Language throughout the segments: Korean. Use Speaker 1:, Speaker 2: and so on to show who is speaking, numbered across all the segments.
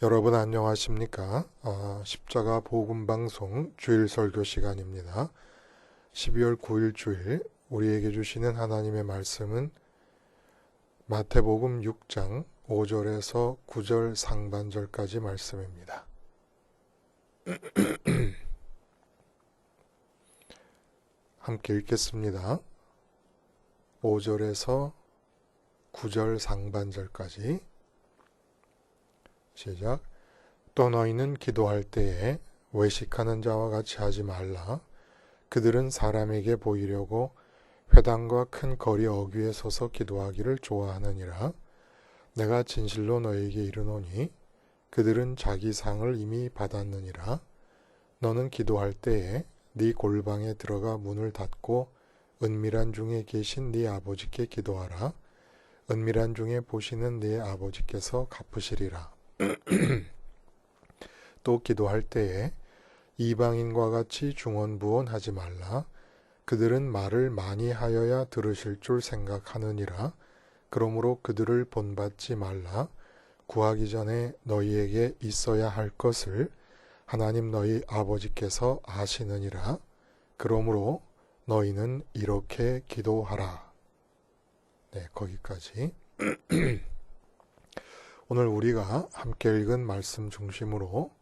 Speaker 1: 여러분 안녕하십니까? 십자가 복음방송 주일 설교 시간입니다. 12월 9일 주일 우리에게 주시는 하나님의 말씀은 마태복음 6장 5절에서 9절 상반절까지 말씀입니다. 함께 읽겠습니다. 5절에서 9절 상반절까지 시작. 또 너희는 기도할 때에 외식하는 자와 같이 하지 말라. 그들은 사람에게 보이려고 회당과 큰 거리 어귀에 서서 기도하기를 좋아하느니라. 내가 진실로 너희에게 이르노니 그들은 자기 상을 이미 받았느니라. 너는 기도할 때에 네 골방에 들어가 문을 닫고 은밀한 중에 계신 네 아버지께 기도하라. 은밀한 중에 보시는 네 아버지께서 갚으시리라. 또 기도할 때에 이방인과 같이 중언부언하지 말라. 그들은 말을 많이 하여야 들으실 줄 생각하느니라. 그러므로 그들을 본받지 말라. 구하기 전에 너희에게 있어야 할 것을 하나님 너희 아버지께서 아시느니라. 그러므로 너희는 이렇게 기도하라. 네, 거기까지. 오늘 우리가 함께 읽은 말씀 중심으로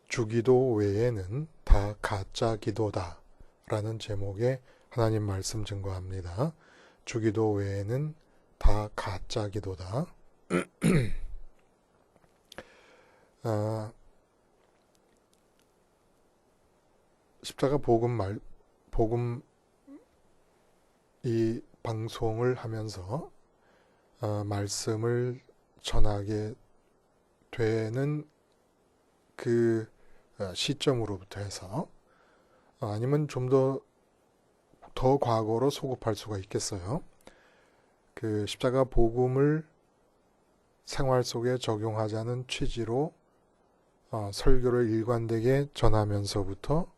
Speaker 1: 주기도 외에는 다 가짜 기도다 라는 제목의 하나님 말씀 증거합니다. 주기도 외에는 다 가짜 기도다. 십자가 복음 이 방송을 하면서 말씀을 전하게 되는 그 시점으로부터 해서 아니면 좀 더 과거로 소급할 수가 있겠어요. 그 십자가 복음을 생활 속에 적용하자는 취지로 설교를 일관되게 전하면서부터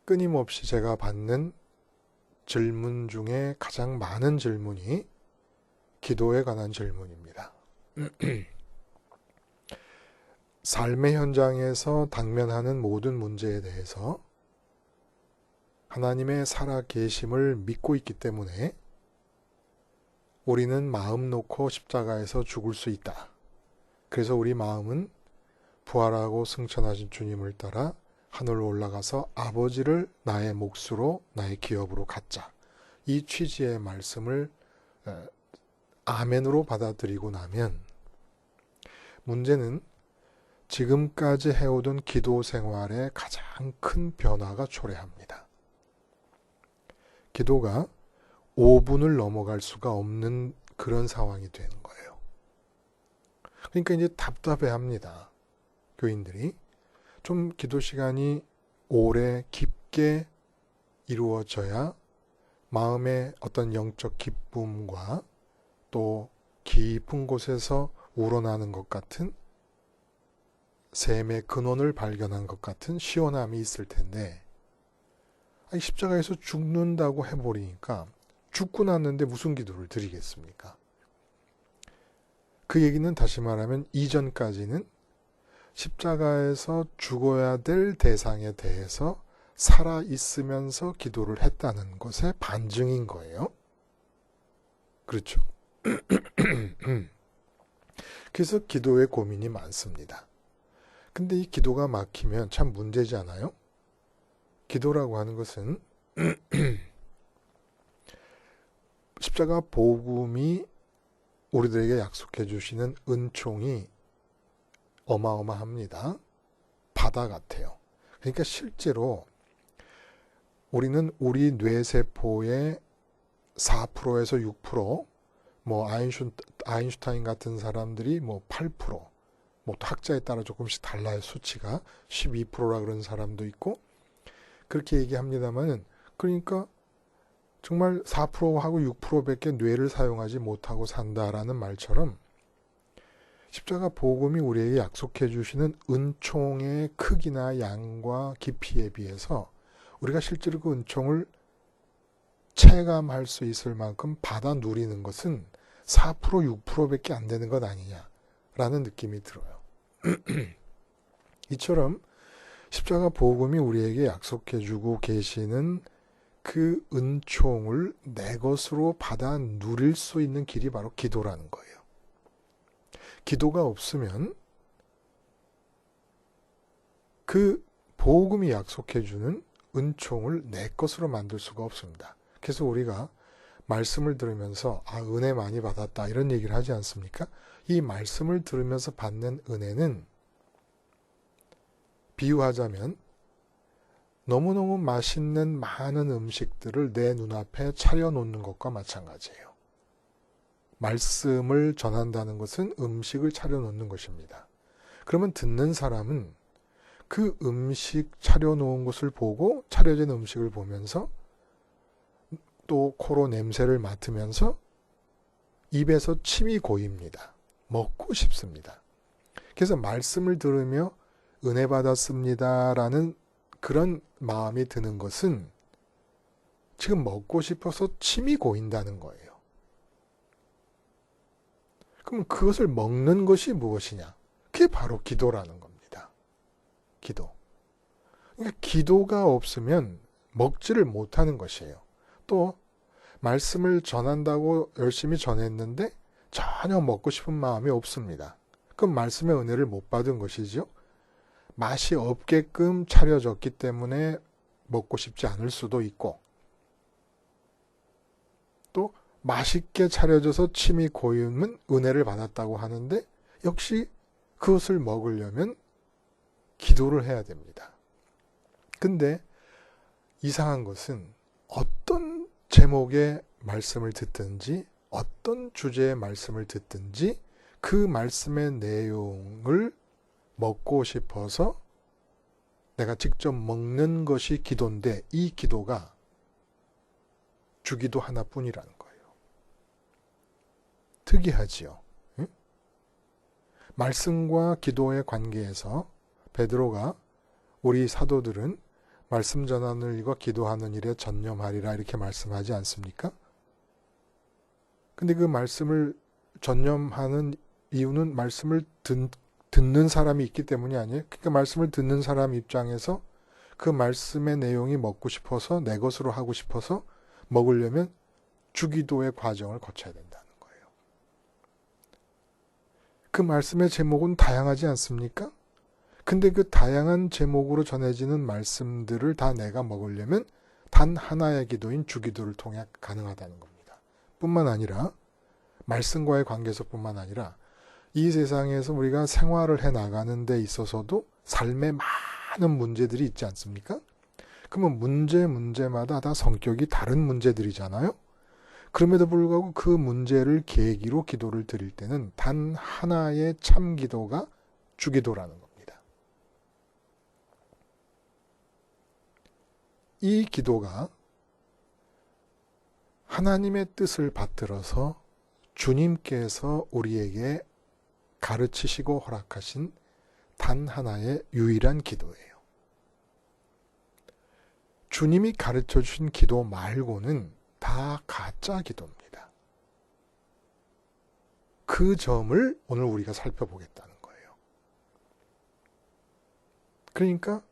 Speaker 1: 끊임없이 제가 받는 질문 중에 가장 많은 질문이 기도에 관한 질문입니다. 삶의 현장에서 당면하는 모든 문제에 대해서 하나님의 살아계심을 믿고 있기 때문에 우리는 마음 놓고 십자가에서 죽을 수 있다. 그래서 우리 마음은 부활하고 승천하신 주님을 따라 하늘로 올라가서 아버지를 나의 몫으로 나의 기업으로 갖자. 이 취지의 말씀을 아멘으로 받아들이고 나면 문제는 지금까지 해오던 기도 생활에 가장 큰 변화가 초래합니다. 기도가 5분을 넘어갈 수가 없는 그런 상황이 되는 거예요. 그러니까 이제 답답해합니다. 교인들이 좀 기도 시간이 오래 깊게 이루어져야 마음의 어떤 영적 기쁨과 또 깊은 곳에서 우러나는 것 같은 샘의 근원을 발견한 것 같은 시원함이 있을 텐데 십자가에서 죽는다고 해버리니까 죽고 났는데 무슨 기도를 드리겠습니까? 그 얘기는 다시 말하면 이전까지는 십자가에서 죽어야 될 대상에 대해서 살아있으면서 기도를 했다는 것의 반증인 거예요. 그렇죠? 그래서 기도에 고민이 많습니다. 근데 이 기도가 막히면 참 문제지 않아요? 기도라고 하는 것은 십자가 복음이 우리들에게 약속해 주시는 은총이 어마어마합니다. 바다 같아요. 그러니까 실제로 우리는 우리 뇌세포의 4%에서 6%, 뭐 아인슈타인 같은 사람들이 뭐 8%, 뭐 학자에 따라 조금씩 달라요. 수치가 12%라 그런 사람도 있고 그렇게 얘기합니다만 그러니까 정말 4%하고 6%밖에 뇌를 사용하지 못하고 산다라는 말처럼 십자가 복음이 우리에게 약속해 주시는 은총의 크기나 양과 깊이에 비해서 우리가 실제로 그 은총을 체감할 수 있을 만큼 받아 누리는 것은 4% 6%밖에 안 되는 것 아니냐 라는 느낌이 들어요. 이처럼 십자가 복음이 우리에게 약속해주고 계시는 그 은총을 내 것으로 받아 누릴 수 있는 길이 바로 기도라는 거예요. 기도가 없으면 그 복음이 약속해주는 은총을 내 것으로 만들 수가 없습니다. 그래서 우리가 말씀을 들으면서 은혜 많이 받았다 이런 얘기를 하지 않습니까? 이 말씀을 들으면서 받는 은혜는 비유하자면 너무너무 맛있는 많은 음식들을 내 눈앞에 차려놓는 것과 마찬가지예요. 말씀을 전한다는 것은 음식을 차려놓는 것입니다. 그러면 듣는 사람은 그 음식 차려놓은 것을 보고 차려진 음식을 보면서 또 코로 냄새를 맡으면서 입에서 침이 고입니다. 먹고 싶습니다. 그래서 말씀을 들으며 은혜 받았습니다라는 그런 마음이 드는 것은 지금 먹고 싶어서 침이 고인다는 거예요. 그럼 그것을 먹는 것이 무엇이냐? 그게 바로 기도라는 겁니다. 기도. 그러니까 기도가 없으면 먹지를 못하는 것이에요. 또 말씀을 전한다고 열심히 전했는데 전혀 먹고 싶은 마음이 없습니다. 그럼 말씀의 은혜를 못 받은 것이죠. 맛이 없게끔 차려졌기 때문에 먹고 싶지 않을 수도 있고 또 맛있게 차려져서 침이 고이면 은혜를 받았다고 하는데 역시 그것을 먹으려면 기도를 해야 됩니다. 근데 이상한 것은 어떤 제목의 말씀을 듣든지 어떤 주제의 말씀을 듣든지 그 말씀의 내용을 먹고 싶어서 내가 직접 먹는 것이 기도인데 이 기도가 주기도 하나뿐이라는 거예요. 특이하지요. 응? 말씀과 기도의 관계에서 베드로가 우리 사도들은 말씀 전하는 일과 기도하는 일에 전념하리라 이렇게 말씀하지 않습니까? 근데 그 말씀을 전념하는 이유는 말씀을 듣는 사람이 있기 때문이 아니에요. 그러니까 말씀을 듣는 사람 입장에서 그 말씀의 내용이 먹고 싶어서 내 것으로 하고 싶어서 먹으려면 주기도의 과정을 거쳐야 된다는 거예요. 그 말씀의 제목은 다양하지 않습니까? 근데 그 다양한 제목으로 전해지는 말씀들을 다 내가 먹으려면 단 하나의 기도인 주기도를 통해 가능하다는 겁니다. 뿐만 아니라 말씀과의 관계에서뿐만 아니라 이 세상에서 우리가 생활을 해 나가는 데 있어서도 삶에 많은 문제들이 있지 않습니까? 그러면 문제마다 다 성격이 다른 문제들이잖아요. 그럼에도 불구하고 그 문제를 계기로 기도를 드릴 때는 단 하나의 참 기도가 주기도라는 겁니다. 이 기도가 하나님의 뜻을 받들어서 주님께서 우리에게 가르치시고 허락하신 단 하나의 유일한 기도예요. 주님이 가르쳐 주신 기도 말고는 다 가짜 기도입니다. 그 점을 오늘 우리가 살펴보겠다는 거예요. 그러니까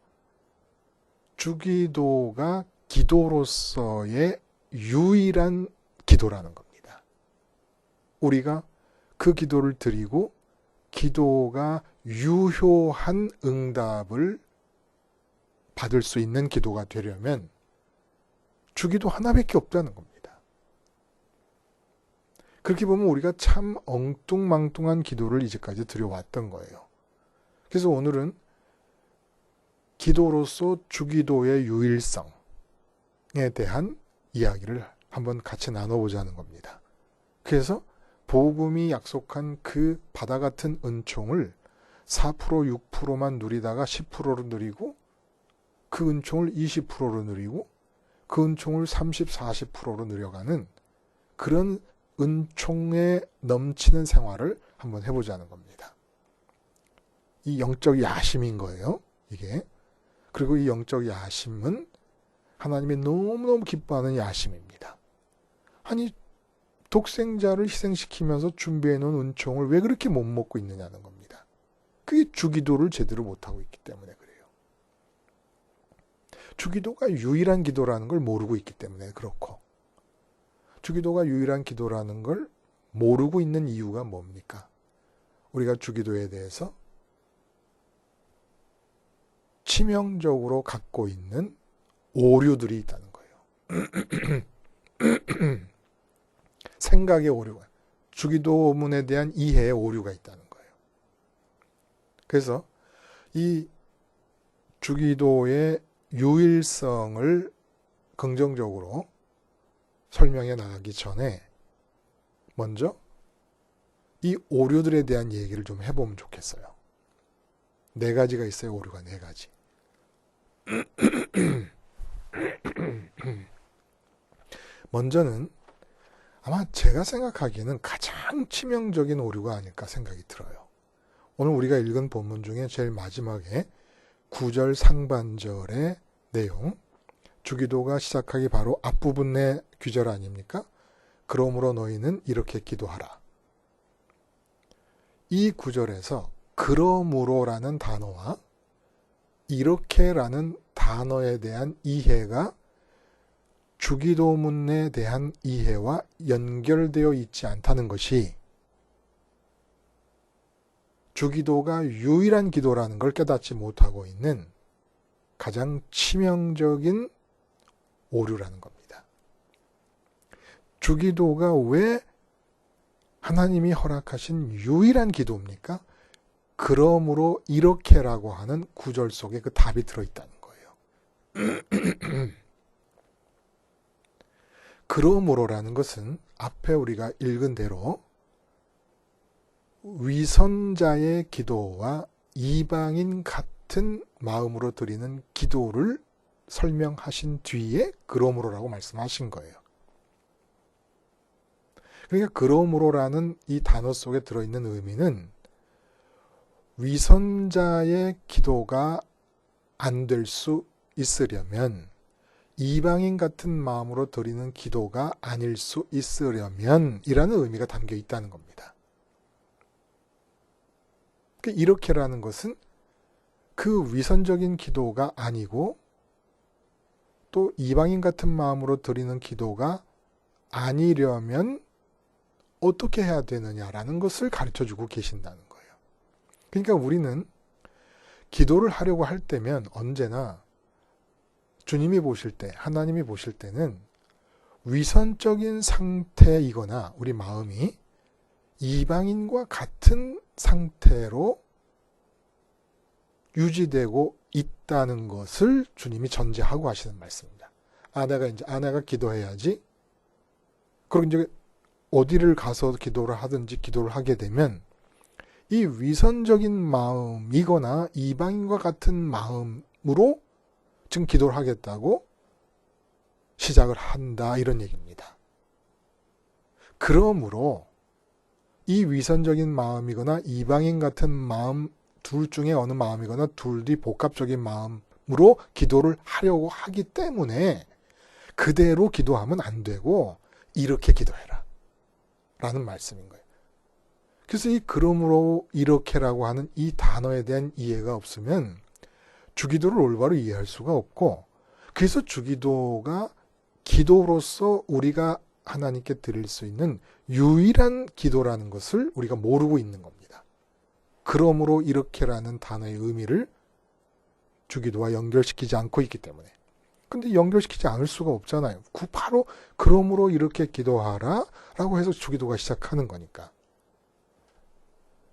Speaker 1: 주기도가 기도로서의 유일한 기도라는 겁니다. 우리가 그 기도를 드리고 기도가 유효한 응답을 받을 수 있는 기도가 되려면 주기도 하나밖에 없다는 겁니다. 그렇게 보면 우리가 참 엉뚱망뚱한 기도를 이제까지 드려왔던 거예요. 그래서 오늘은 기도로서 주기도의 유일성에 대한 이야기를 한번 같이 나눠보자는 겁니다. 그래서 복음이 약속한 그 바다 같은 은총을 4%, 6%만 누리다가 10%로 누리고 그 은총을 20%로 누리고 그 은총을 30, 40%로 누려가는 그런 은총에 넘치는 생활을 한번 해보자는 겁니다. 이 영적 야심인 거예요. 이게. 그리고 이 영적 야심은 하나님이 너무너무 기뻐하는 야심입니다. 아니 독생자를 희생시키면서 준비해 놓은 은총을 왜 그렇게 못 먹고 있느냐는 겁니다. 그게 주기도를 제대로 못하고 있기 때문에 그래요. 주기도가 유일한 기도라는 걸 모르고 있기 때문에 그렇고, 주기도가 유일한 기도라는 걸 모르고 있는 이유가 뭡니까? 우리가 주기도에 대해서 치명적으로 갖고 있는 오류들이 있다는 거예요. 생각의 오류가, 주기도문에 대한 이해의 오류가 있다는 거예요. 그래서 이 주기도의 유일성을 긍정적으로 설명해 나가기 전에 먼저 이 오류들에 대한 얘기를 좀 해보면 좋겠어요. 4가지가 있어요. 오류가 4가지. 먼저는 아마 제가 생각하기에는 가장 치명적인 오류가 아닐까 생각이 들어요. 오늘 우리가 읽은 본문 중에 제일 마지막에 9절 상반절의 내용, 주기도가 시작하기 바로 앞부분의 귀절 아닙니까? 그러므로 너희는 이렇게 기도하라. 이 구절에서 그러므로라는 단어와 이렇게라는 단어에 대한 이해가 주기도문에 대한 이해와 연결되어 있지 않다는 것이 주기도가 유일한 기도라는 걸 깨닫지 못하고 있는 가장 치명적인 오류라는 겁니다. 주기도가 왜 하나님이 허락하신 유일한 기도입니까? 그러므로 이렇게라고 하는 구절 속에 그 답이 들어있다는 거예요. 그러므로라는 것은 앞에 우리가 읽은 대로 위선자의 기도와 이방인 같은 마음으로 드리는 기도를 설명하신 뒤에 그러므로라고 말씀하신 거예요. 그러니까 그러므로라는 이 단어 속에 들어있는 의미는 위선자의 기도가 안 될 수 있으려면, 이방인 같은 마음으로 드리는 기도가 아닐 수 있으려면 이라는 의미가 담겨 있다는 겁니다. 이렇게라는 것은 그 위선적인 기도가 아니고 또 이방인 같은 마음으로 드리는 기도가 아니려면 어떻게 해야 되느냐라는 것을 가르쳐주고 계신다는 거예요. 그러니까 우리는 기도를 하려고 할 때면 언제나 주님이 보실 때, 하나님이 보실 때는 위선적인 상태이거나 우리 마음이 이방인과 같은 상태로 유지되고 있다는 것을 주님이 전제하고 하시는 말씀입니다. 내가 기도해야지. 그리고 이제 어디를 가서 기도를 하든지 기도를 하게 되면 이 위선적인 마음이거나 이방인과 같은 마음으로 지금 기도를 하겠다고 시작을 한다, 이런 얘기입니다. 그러므로 이 위선적인 마음이거나 이방인 같은 마음 둘 중에 어느 마음이거나 둘이 복합적인 마음으로 기도를 하려고 하기 때문에 그대로 기도하면 안 되고 이렇게 기도해라 라는 말씀인 거예요. 그래서 이 그러므로 이렇게라고 하는 이 단어에 대한 이해가 없으면 주기도를 올바로 이해할 수가 없고, 그래서 주기도가 기도로서 우리가 하나님께 드릴 수 있는 유일한 기도라는 것을 우리가 모르고 있는 겁니다. 그러므로 이렇게라는 단어의 의미를 주기도와 연결시키지 않고 있기 때문에. 근데 연결시키지 않을 수가 없잖아요. 바로 그러므로 이렇게 기도하라 라고 해서 주기도가 시작하는 거니까.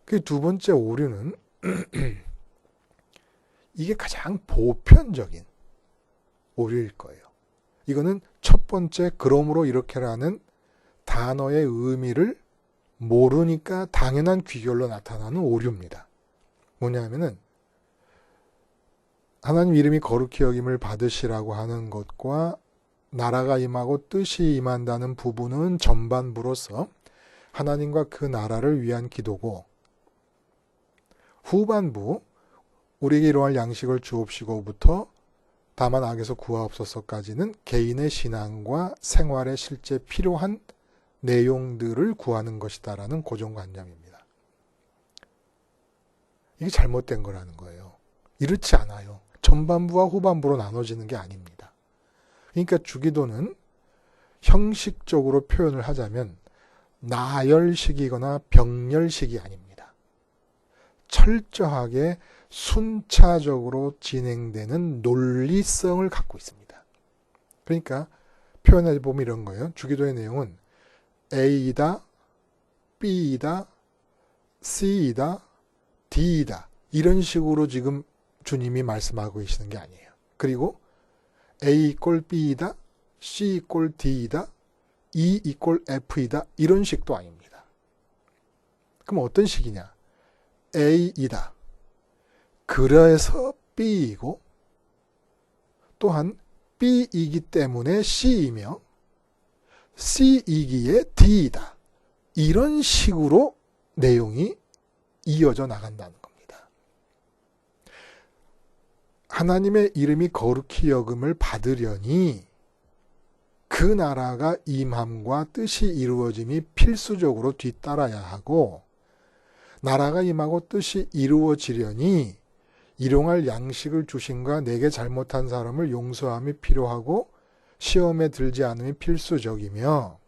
Speaker 1: 그 두 번째 오류는 이게 가장 보편적인 오류일 거예요. 이거는 첫 번째 그러므로 이렇게라는 단어의 의미를 모르니까 당연한 귀결로 나타나는 오류입니다. 뭐냐면은 하나님 이름이 거룩히 여김을 받으시라고 하는 것과 나라가 임하고 뜻이 임한다는 부분은 전반부로서 하나님과 그 나라를 위한 기도고, 후반부 우리에게 일용할 양식을 주옵시고부터 다만 악에서 구하옵소서까지는 개인의 신앙과 생활에 실제 필요한 내용들을 구하는 것이다라는 고정관념입니다. 이게 잘못된 거라는 거예요. 이렇지 않아요. 전반부와 후반부로 나눠지는 게 아닙니다. 그러니까 주기도는 형식적으로 표현을 하자면 나열식이거나 병렬식이 아닙니다. 철저하게 순차적으로 진행되는 논리성을 갖고 있습니다. 그러니까 표현해 보면 이런 거예요. 주기도의 내용은 A이다, B이다, C이다, D이다. 이런 식으로 지금 주님이 말씀하고 계시는 게 아니에요. 그리고 A 이꼴 B이다, C 이꼴 D이다, E 이꼴 F이다. 이런 식도 아닙니다. 그럼 어떤 식이냐? A이다. 그래서 B이고 또한 B이기 때문에 C이며 C이기에 D이다. 이런 식으로 내용이 이어져 나간다는 겁니다. 하나님의 이름이 거룩히 여김을 받으려니 그 나라가 임함과 뜻이 이루어짐이 필수적으로 뒤따라야 하고 나라가 임하고 뜻이 이루어지려니 일용할 양식을 주심과 내게 잘못한 사람을 용서함이 필요하고 시험에 들지 않음이 필수적이며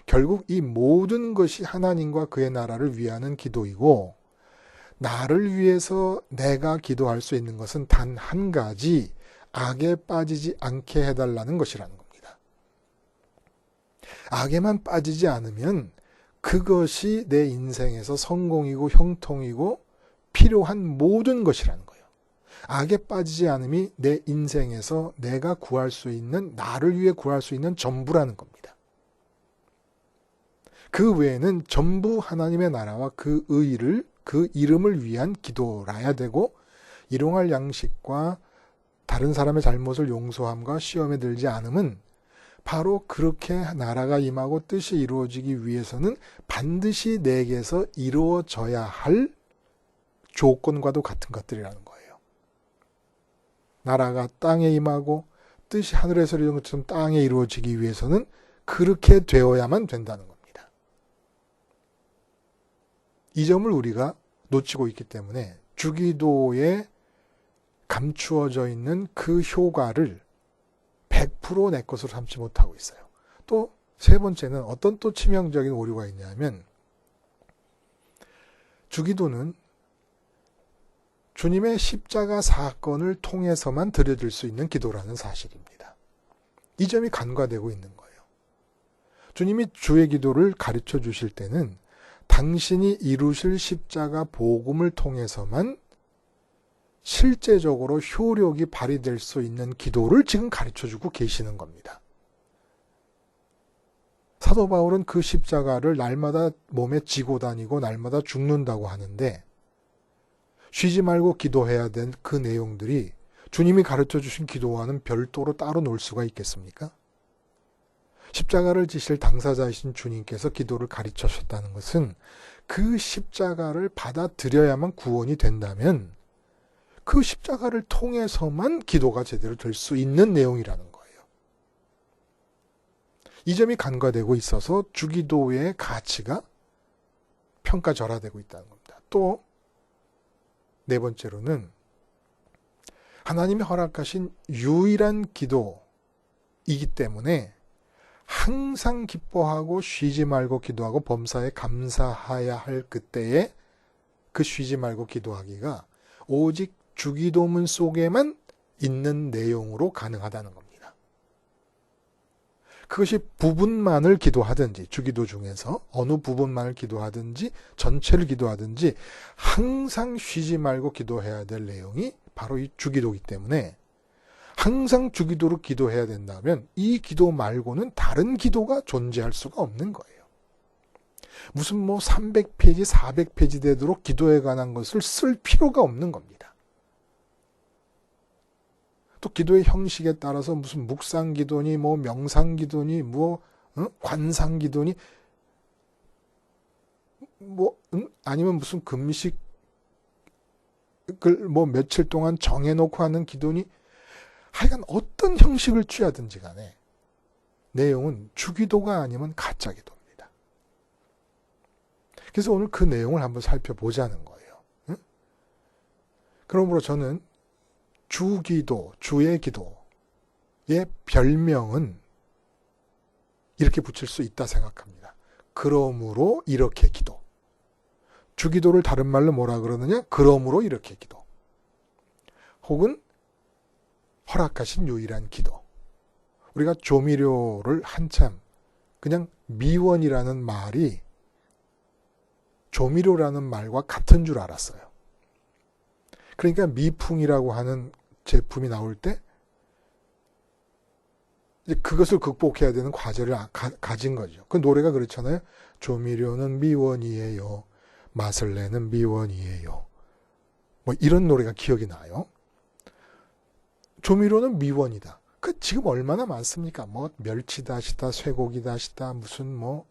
Speaker 1: 결국 이 모든 것이 하나님과 그의 나라를 위하는 기도이고 나를 위해서 내가 기도할 수 있는 것은 단 한 가지 악에 빠지지 않게 해달라는 것이라는 겁니다. 악에만 빠지지 않으면 그것이 내 인생에서 성공이고 형통이고 필요한 모든 것이라는 거예요. 악에 빠지지 않음이 내 인생에서 내가 구할 수 있는, 나를 위해 구할 수 있는 전부라는 겁니다. 그 외에는 전부 하나님의 나라와 그 의를, 그 이름을 위한 기도라야 되고 일용할 양식과 다른 사람의 잘못을 용서함과 시험에 들지 않음은 바로 그렇게 나라가 임하고 뜻이 이루어지기 위해서는 반드시 내게서 이루어져야 할 조건과도 같은 것들이라는 거예요. 나라가 땅에 임하고 뜻이 하늘에서 이루어진 것처럼 땅에 이루어지기 위해서는 그렇게 되어야만 된다는 겁니다. 이 점을 우리가 놓치고 있기 때문에 주기도에 감추어져 있는 그 효과를 100% 내 것으로 삼지 못하고 있어요. 또 세 번째는 어떤 또 치명적인 오류가 있냐면 주기도는 주님의 십자가 사건을 통해서만 드려질 수 있는 기도라는 사실입니다. 이 점이 간과되고 있는 거예요. 주님이 주의 기도를 가르쳐 주실 때는 당신이 이루실 십자가 복음을 통해서만 실제적으로 효력이 발휘될 수 있는 기도를 지금 가르쳐주고 계시는 겁니다. 사도 바울은 그 십자가를 날마다 몸에 지고 다니고 날마다 죽는다고 하는데 쉬지 말고 기도해야 된 그 내용들이 주님이 가르쳐주신 기도와는 별도로 따로 놀 수가 있겠습니까? 십자가를 지실 당사자이신 주님께서 기도를 가르쳐주셨다는 것은 그 십자가를 받아들여야만 구원이 된다면 그 십자가를 통해서만 기도가 제대로 될 수 있는 내용이라는 거예요. 이 점이 간과되고 있어서 주기도의 가치가 평가절하되고 있다는 겁니다. 또 네 번째로는 하나님이 허락하신 유일한 기도이기 때문에 항상 기뻐하고 쉬지 말고 기도하고 범사에 감사해야 할 그때에 그 쉬지 말고 기도하기가 오직 주기도문 속에만 있는 내용으로 가능하다는 겁니다. 그것이 부분만을 기도하든지 주기도 중에서 어느 부분만을 기도하든지 전체를 기도하든지 항상 쉬지 말고 기도해야 될 내용이 바로 이 주기도이기 때문에 항상 주기도로 기도해야 된다면 이 기도 말고는 다른 기도가 존재할 수가 없는 거예요. 무슨 300페이지, 400페이지 되도록 기도에 관한 것을 쓸 필요가 없는 겁니다. 또 기도의 형식에 따라서 무슨 묵상기도니 명상기도니 관상기도니 아니면 무슨 금식을 며칠 동안 정해놓고 하는 기도니 하여간 어떤 형식을 취하든지 간에 내용은 주기도가 아니면 가짜 기도입니다. 그래서 오늘 그 내용을 한번 살펴보자는 거예요. 응? 그러므로 저는 주기도, 주의 기도의 별명은 이렇게 붙일 수 있다 생각합니다. 그러므로 이렇게 기도. 주기도를 다른 말로 뭐라 그러느냐? 그러므로 이렇게 기도. 혹은 허락하신 유일한 기도. 우리가 조미료를 한참 그냥 미원이라는 말이 조미료라는 말과 같은 줄 알았어요. 그러니까 미풍이라고 하는 제품이 나올 때 이제 그것을 극복해야 되는 과제를 가진 거죠. 그 노래가 그렇잖아요. 조미료는 미원이에요. 맛을 내는 미원이에요. 뭐 이런 노래가 기억이 나요. 조미료는 미원이다. 그 지금 얼마나 많습니까? 뭐 멸치다시다, 쇠고기다시다, 무슨 뭐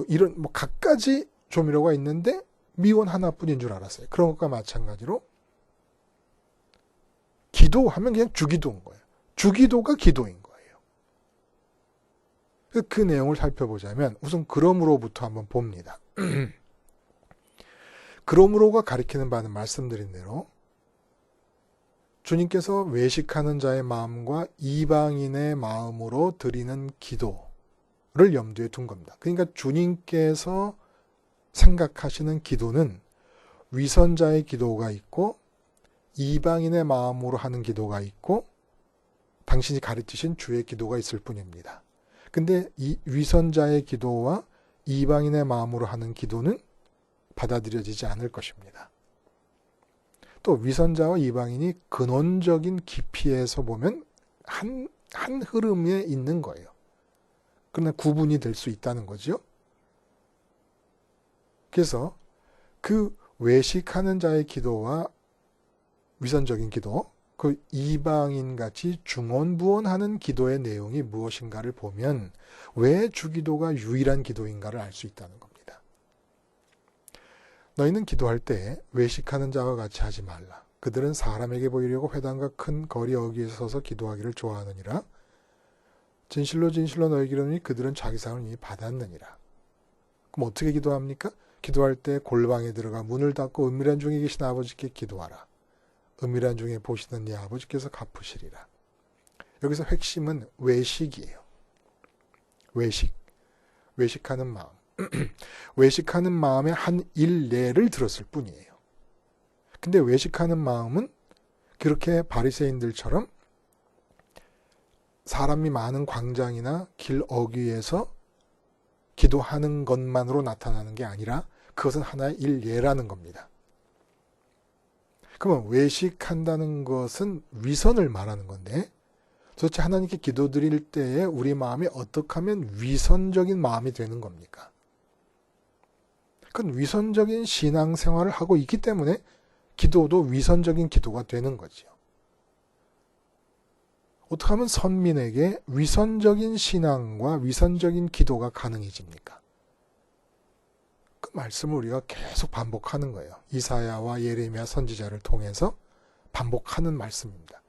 Speaker 1: 이런 갖가지 조미료가 있는데 미원 하나뿐인 줄 알았어요. 그런 것과 마찬가지로 기도하면 그냥 주기도인 거예요. 주기도가 기도인 거예요. 그 내용을 살펴보자면 우선 그러므로부터 한번 봅니다. 그러므로가 가리키는 바는 말씀드린 대로 주님께서 외식하는 자의 마음과 이방인의 마음으로 드리는 기도를 염두에 둔 겁니다. 그러니까 주님께서 생각하시는 기도는 위선자의 기도가 있고 이방인의 마음으로 하는 기도가 있고 당신이 가르치신 주의 기도가 있을 뿐입니다. 근데 이 위선자의 기도와 이방인의 마음으로 하는 기도는 받아들여지지 않을 것입니다. 또 위선자와 이방인이 근원적인 깊이에서 보면 한 흐름에 있는 거예요. 그러나 구분이 될 수 있다는 거죠. 그래서 그 외식하는 자의 기도와 위선적인 기도, 그 이방인같이 중언부언하는 기도의 내용이 무엇인가를 보면 왜 주기도가 유일한 기도인가를 알 수 있다는 겁니다. 너희는 기도할 때 외식하는 자와 같이 하지 말라. 그들은 사람에게 보이려고 회당과 큰 거리 어귀에 서서 기도하기를 좋아하느니라. 진실로 진실로 너희에게 이르노니 그들은 자기 상을 이미 받았느니라. 그럼 어떻게 기도합니까? 기도할 때 골방에 들어가 문을 닫고 은밀한 중에 계신 아버지께 기도하라. 은밀한 중에 보시는 네 아버지께서 갚으시리라. 여기서 핵심은 외식이에요. 외식하는 마음. 외식하는 마음의 한 일례를 들었을 뿐이에요. 근데 외식하는 마음은 그렇게 바리새인들처럼 사람이 많은 광장이나 길 어귀에서 기도하는 것만으로 나타나는 게 아니라 그것은 하나의 일례라는 겁니다. 그러면 외식한다는 것은 위선을 말하는 건데 도대체 하나님께 기도드릴 때에 우리 마음이 어떻게 하면 위선적인 마음이 되는 겁니까? 그건 위선적인 신앙생활을 하고 있기 때문에 기도도 위선적인 기도가 되는 거죠. 어떻게 하면 선민에게 위선적인 신앙과 위선적인 기도가 가능해집니까? 그 말씀을 우리가 계속 반복하는 거예요. 이사야와 예레미야 선지자를 통해서 반복하는 말씀입니다.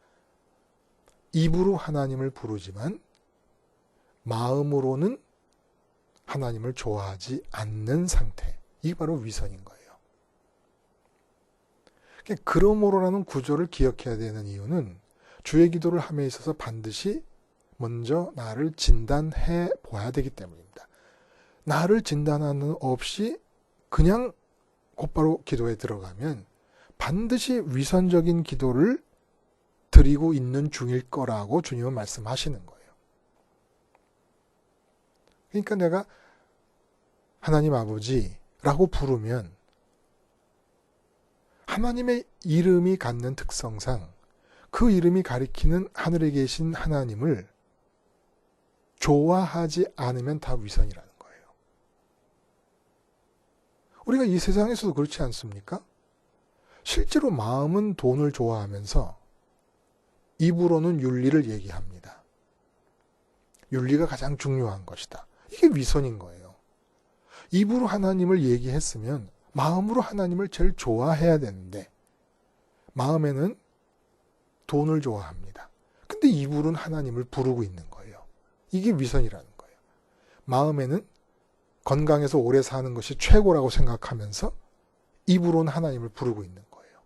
Speaker 1: 입으로 하나님을 부르지만 마음으로는 하나님을 좋아하지 않는 상태. 이게 바로 위선인 거예요. 그러므로라는 구조를 기억해야 되는 이유는 주의 기도를 함에 있어서 반드시 먼저 나를 진단해 보아야 되기 때문입니다. 나를 진단하는 없이 그냥 곧바로 기도에 들어가면 반드시 위선적인 기도를 드리고 있는 중일 거라고 주님은 말씀하시는 거예요. 그러니까 내가 하나님 아버지라고 부르면 하나님의 이름이 갖는 특성상 그 이름이 가리키는 하늘에 계신 하나님을 좋아하지 않으면 다 위선이라는 거예요. 우리가 이 세상에서도 그렇지 않습니까? 실제로 마음은 돈을 좋아하면서 입으로는 윤리를 얘기합니다. 윤리가 가장 중요한 것이다. 이게 위선인 거예요. 입으로 하나님을 얘기했으면 마음으로 하나님을 제일 좋아해야 되는데 마음에는 돈을 좋아합니다. 근데 입으로는 하나님을 부르고 있는 거예요. 이게 위선이라는 거예요. 마음에는 건강해서 오래 사는 것이 최고라고 생각하면서 입으로는 하나님을 부르고 있는 거예요.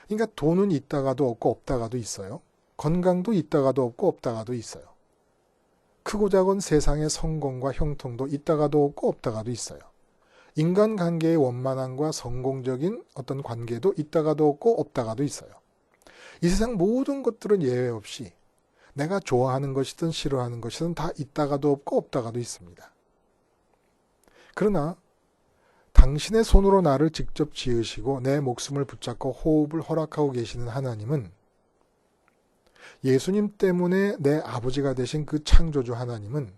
Speaker 1: 그러니까 돈은 있다가도 없고 없다가도 있어요. 건강도 있다가도 없고 없다가도 있어요. 크고 작은 세상의 성공과 형통도 있다가도 없고 없다가도 있어요. 인간관계의 원만함과 성공적인 어떤 관계도 있다가도 없고 없다가도 있어요. 이 세상 모든 것들은 예외 없이 내가 좋아하는 것이든 싫어하는 것이든 다 있다가도 없고 없다가도 있습니다. 그러나 당신의 손으로 나를 직접 지으시고 내 목숨을 붙잡고 호흡을 허락하고 계시는 하나님은, 예수님 때문에 내 아버지가 되신 그 창조주 하나님은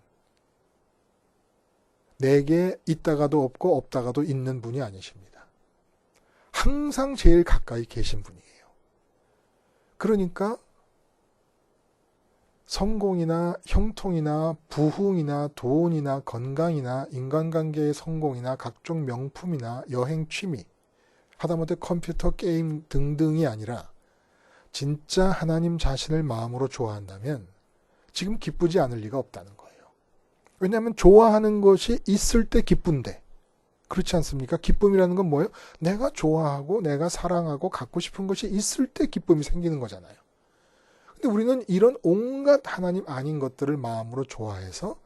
Speaker 1: 내게 있다가도 없고 없다가도 있는 분이 아니십니다. 항상 제일 가까이 계신 분이에요. 그러니까 성공이나 형통이나 부흥이나 돈이나 건강이나 인간관계의 성공이나 각종 명품이나 여행 취미, 하다못해 컴퓨터 게임 등등이 아니라 진짜 하나님 자신을 마음으로 좋아한다면 지금 기쁘지 않을 리가 없다는 거예요. 왜냐하면 좋아하는 것이 있을 때 기쁜데, 그렇지 않습니까? 기쁨이라는 건 뭐예요? 내가 좋아하고 내가 사랑하고 갖고 싶은 것이 있을 때 기쁨이 생기는 거잖아요. 근데 우리는 이런 온갖 하나님 아닌 것들을 마음으로 좋아해서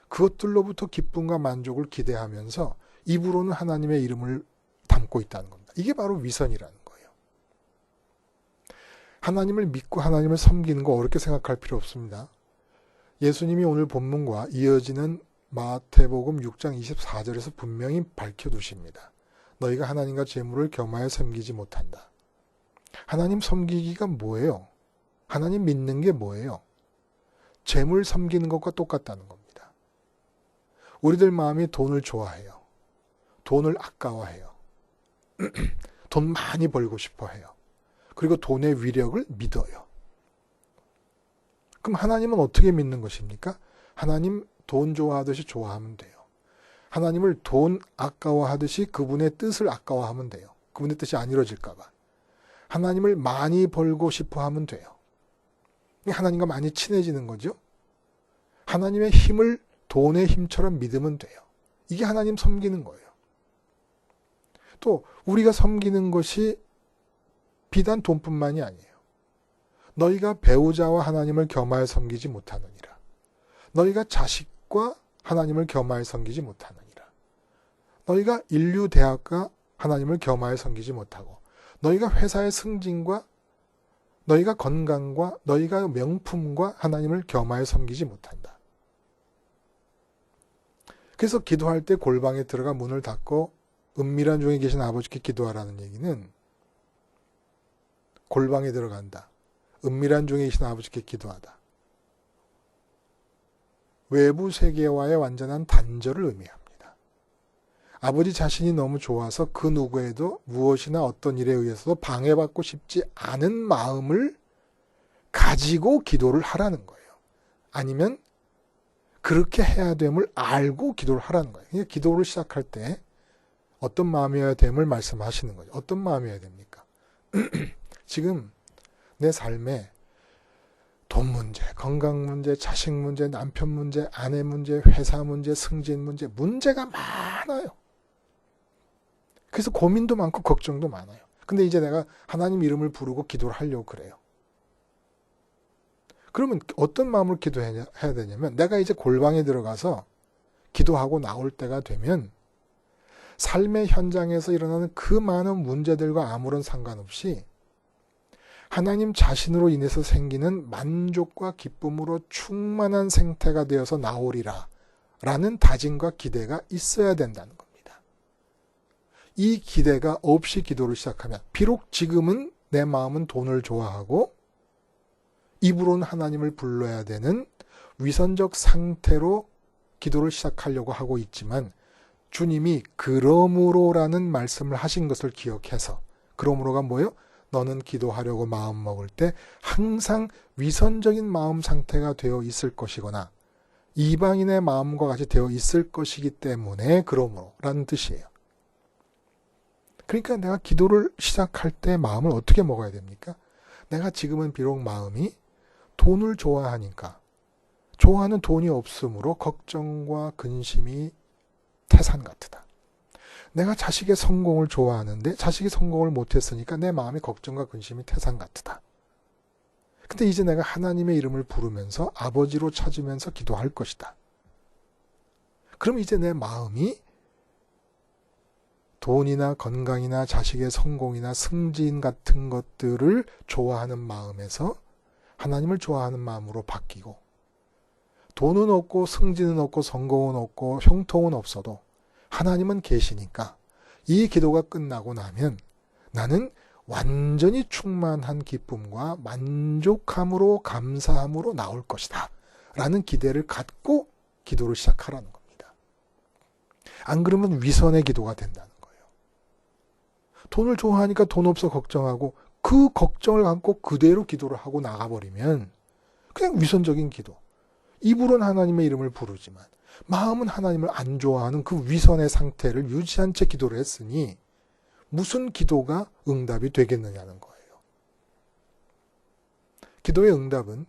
Speaker 1: 그것들로부터 기쁨과 만족을 기대하면서 입으로는 하나님의 이름을 담고 있다는 겁니다. 이게 바로 위선이라는 거예요. 하나님을 믿고 하나님을 섬기는 거 어렵게 생각할 필요 없습니다. 예수님이 오늘 본문과 이어지는 마태복음 6장 24절에서 분명히 밝혀두십니다. 너희가 하나님과 재물을 겸하여 섬기지 못한다. 하나님 섬기기가 뭐예요? 하나님 믿는 게 뭐예요? 재물 섬기는 것과 똑같다는 겁니다. 우리들 마음이 돈을 좋아해요. 돈을 아까워해요. 돈 많이 벌고 싶어 해요. 그리고 돈의 위력을 믿어요. 그럼 하나님은 어떻게 믿는 것입니까? 하나님 돈 좋아하듯이 좋아하면 돼요. 하나님을 돈 아까워하듯이 그분의 뜻을 아까워하면 돼요. 그분의 뜻이 안 이루어질까 봐. 하나님을 많이 벌고 싶어 하면 돼요. 하나님과 많이 친해지는 거죠. 하나님의 힘을 돈의 힘처럼 믿으면 돼요. 이게 하나님 섬기는 거예요. 또 우리가 섬기는 것이 비단 돈뿐만이 아니에요. 너희가 배우자와 하나님을 겸하여 섬기지 못하느니라. 너희가 자식과 하나님을 겸하여 섬기지 못하느니라. 너희가 인류 대학과 하나님을 겸하여 섬기지 못하고, 너희가 회사의 승진과 너희가 건강과 너희가 명품과 하나님을 겸하여 섬기지 못한다. 그래서 기도할 때 골방에 들어가 문을 닫고 은밀한 중에 계신 아버지께 기도하라는 얘기는, 골방에 들어간다, 은밀한 중에 계신 아버지께 기도하다, 외부 세계와의 완전한 단절을 의미합니다. 아버지 자신이 너무 좋아서 그 누구에도 무엇이나 어떤 일에 의해서도 방해받고 싶지 않은 마음을 가지고 기도를 하라는 거예요. 아니면 그렇게 해야 됨을 알고 기도를 하라는 거예요. 그러니까 기도를 시작할 때 어떤 마음이어야 됨을 말씀하시는 거죠. 어떤 마음이어야 됩니까? 지금 내 삶에 돈 문제, 건강 문제, 자식 문제, 남편 문제, 아내 문제, 회사 문제, 승진 문제, 문제가 많아요. 그래서 고민도 많고 걱정도 많아요. 근데 이제 내가 하나님 이름을 부르고 기도를 하려고 그래요. 그러면 어떤 마음으로 기도해야 되냐면, 내가 이제 골방에 들어가서 기도하고 나올 때가 되면 삶의 현장에서 일어나는 그 많은 문제들과 아무런 상관없이 하나님 자신으로 인해서 생기는 만족과 기쁨으로 충만한 생태가 되어서 나오리라 라는 다짐과 기대가 있어야 된다는 겁니다. 이 기대가 없이 기도를 시작하면, 비록 지금은 내 마음은 돈을 좋아하고 입으로는 하나님을 불러야 되는 위선적 상태로 기도를 시작하려고 하고 있지만, 주님이 그러므로라는 말씀을 하신 것을 기억해서, 그러므로가 뭐예요? 너는 기도하려고 마음 먹을 때 항상 위선적인 마음 상태가 되어 있을 것이거나 이방인의 마음과 같이 되어 있을 것이기 때문에 그러므로라는 뜻이에요. 그러니까 내가 기도를 시작할 때 마음을 어떻게 먹어야 됩니까? 내가 지금은 비록 마음이 돈을 좋아하니까 좋아하는 돈이 없으므로 걱정과 근심이 태산 같으다. 내가 자식의 성공을 좋아하는데 자식이 성공을 못했으니까 내 마음에 걱정과 근심이 태산 같으다. 근데 이제 내가 하나님의 이름을 부르면서 아버지로 찾으면서 기도할 것이다. 그럼 이제 내 마음이 돈이나 건강이나 자식의 성공이나 승진 같은 것들을 좋아하는 마음에서 하나님을 좋아하는 마음으로 바뀌고, 돈은 없고 승진은 없고 성공은 없고 형통은 없어도 하나님은 계시니까 이 기도가 끝나고 나면 나는 완전히 충만한 기쁨과 만족함으로 감사함으로 나올 것이다 라는 기대를 갖고 기도를 시작하라는 겁니다. 안 그러면 위선의 기도가 된다는 거예요. 돈을 좋아하니까 돈 없어 걱정하고 그 걱정을 갖고 그대로 기도를 하고 나가버리면 그냥 위선적인 기도. 입으로는 하나님의 이름을 부르지만 마음은 하나님을 안 좋아하는 그 위선의 상태를 유지한 채 기도를 했으니 무슨 기도가 응답이 되겠느냐는 거예요. 기도의 응답은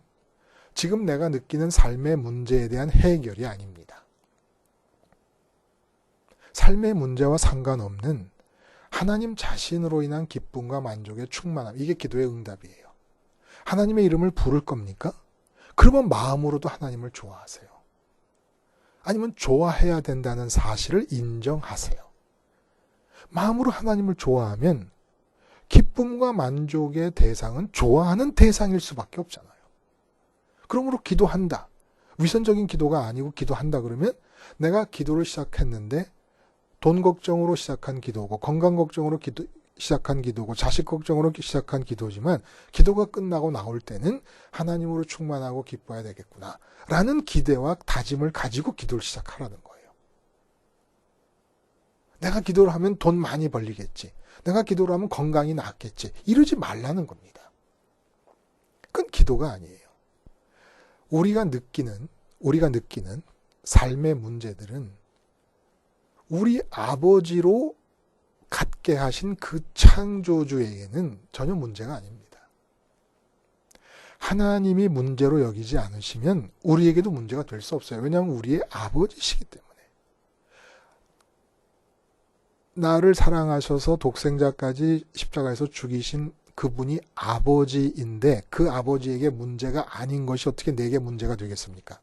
Speaker 1: 지금 내가 느끼는 삶의 문제에 대한 해결이 아닙니다. 삶의 문제와 상관없는 하나님 자신으로 인한 기쁨과 만족의 충만함, 이게 기도의 응답이에요. 하나님의 이름을 부를 겁니까? 그러면 마음으로도 하나님을 좋아하세요. 아니면 좋아해야 된다는 사실을 인정하세요. 마음으로 하나님을 좋아하면 기쁨과 만족의 대상은 좋아하는 대상일 수밖에 없잖아요. 그러므로 기도한다. 위선적인 기도가 아니고 기도한다 그러면 내가 기도를 시작했는데 돈 걱정으로 시작한 기도고 건강 걱정으로 시작한 기도고 자식 걱정으로 시작한 기도지만 기도가 끝나고 나올 때는 하나님으로 충만하고 기뻐야 되겠구나 라는 기대와 다짐을 가지고 기도를 시작하라는 거예요. 내가 기도를 하면 돈 많이 벌리겠지. 내가 기도를 하면 건강이 낫겠지. 이러지 말라는 겁니다. 그건 기도가 아니에요. 우리가 느끼는 삶의 문제들은 우리 아버지로 갖게 하신 그 창조주에게는 전혀 문제가 아닙니다. 하나님이 문제로 여기지 않으시면 우리에게도 문제가 될 수 없어요. 왜냐하면 우리의 아버지시기 때문에. 나를 사랑하셔서 독생자까지 십자가에서 죽이신 그분이 아버지인데 그 아버지에게 문제가 아닌 것이 어떻게 내게 문제가 되겠습니까?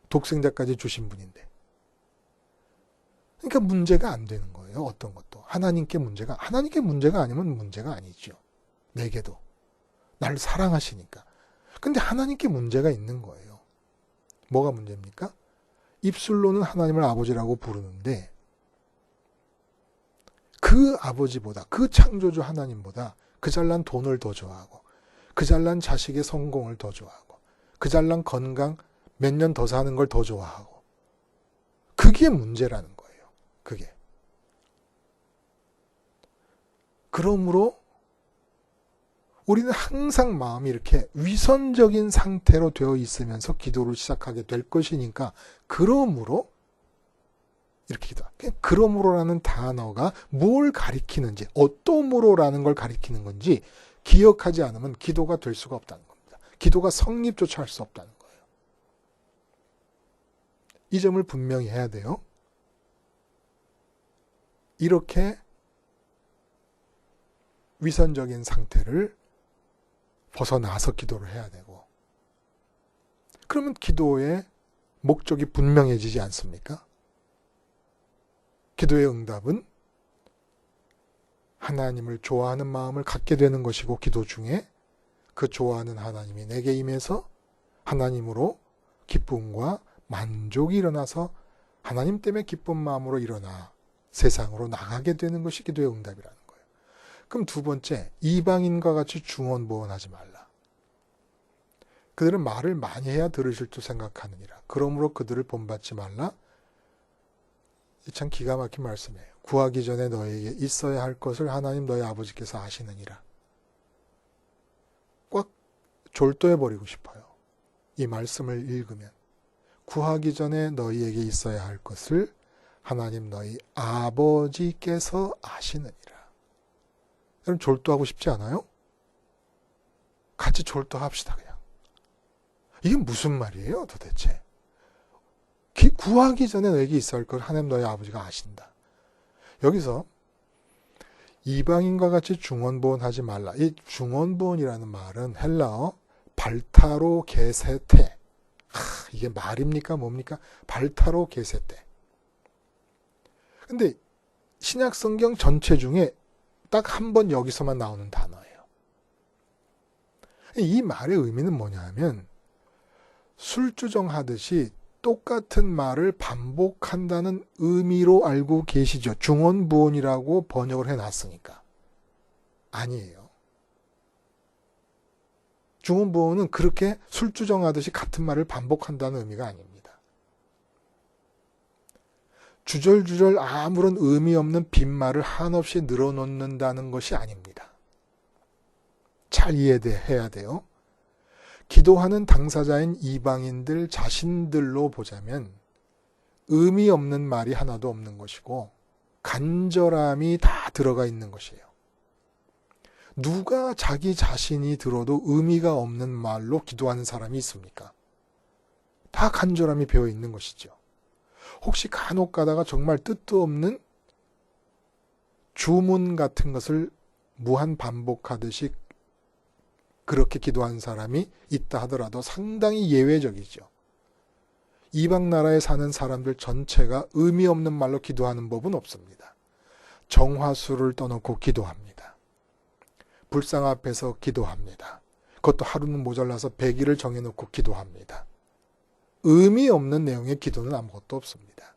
Speaker 1: 독생자까지 주신 분인데. 그러니까 문제가 안 되는 거예요. 어떤 것도. 하나님께 문제가 아니면 문제가 아니죠. 내게도. 나를 사랑하시니까. 근데 하나님께 문제가 있는 거예요. 뭐가 문제입니까? 입술로는 하나님을 아버지라고 부르는데 그 아버지보다, 그 창조주 하나님보다 그 잘난 돈을 더 좋아하고 그 잘난 자식의 성공을 더 좋아하고 그 잘난 건강 몇 년 더 사는 걸 더 좋아하고 그게 문제라는 거예요. 그게. 그러므로 우리는 항상 마음이 이렇게 위선적인 상태로 되어 있으면서 기도를 시작하게 될 것이니까 그러므로 이렇게 기도하. 그러므로라는 단어가 뭘 가리키는지 어떠므로라는 걸 가리키는 건지 기억하지 않으면 기도가 될 수가 없다는 겁니다. 기도가 성립조차 할 수 없다는 거예요. 이 점을 분명히 해야 돼요. 이렇게 위선적인 상태를 벗어나서 기도를 해야 되고 그러면 기도의 목적이 분명해지지 않습니까? 기도의 응답은 하나님을 좋아하는 마음을 갖게 되는 것이고 기도 중에 그 좋아하는 하나님이 내게 임해서 하나님으로 기쁨과 만족이 일어나서 하나님 때문에 기쁜 마음으로 일어나 세상으로 나가게 되는 것이 기도의 응답이라는 거예요. 그럼 두 번째, 이방인과 같이 중언부언하지 말라. 그들은 말을 많이 해야 들으실 줄 생각하느니라. 그러므로 그들을 본받지 말라. 이 참 기가 막힌 말씀이에요. 구하기 전에 너에게 있어야 할 것을 하나님 너희 아버지께서 아시느니라. 꽉 졸도해버리고 싶어요. 이 말씀을 읽으면. 구하기 전에 너희에게 있어야 할 것을 하나님 너희 아버지께서 아시느니라. 여러분 졸도하고 싶지 않아요? 같이 졸도합시다 그냥. 이게 무슨 말이에요 도대체? 구하기 전에 너에게 있어야 할 걸 하나님 너희 아버지가 아신다. 여기서 이방인과 같이 중언부언하지 말라. 이 중언부언이라는 말은 헬라어 발타로 게세테. 이게 말입니까 뭡니까? 발타로 게세테. 근데 신약 성경 전체 중에 딱 한 번 여기서만 나오는 단어예요. 이 말의 의미는 뭐냐 하면 술주정하듯이 똑같은 말을 반복한다는 의미로 알고 계시죠. 중언부언이라고 번역을 해놨으니까. 아니에요. 중언부언은 그렇게 술주정하듯이 같은 말을 반복한다는 의미가 아닙니다. 주절주절 아무런 의미 없는 빈말을 한없이 늘어놓는다는 것이 아닙니다. 잘 이해해야 돼요. 기도하는 당사자인 이방인들 자신들로 보자면 의미 없는 말이 하나도 없는 것이고 간절함이 다 들어가 있는 것이에요. 누가 자기 자신이 들어도 의미가 없는 말로 기도하는 사람이 있습니까? 다 간절함이 배어 있는 것이죠. 혹시 간혹 가다가 정말 뜻도 없는 주문 같은 것을 무한 반복하듯이 그렇게 기도한 사람이 있다 하더라도 상당히 예외적이죠. 이방 나라에 사는 사람들 전체가 의미 없는 말로 기도하는 법은 없습니다. 정화수를 떠놓고 기도합니다. 불상 앞에서 기도합니다. 그것도 하루는 모자라서 100일을 정해놓고 기도합니다. 의미 없는 내용의 기도는 아무것도 없습니다.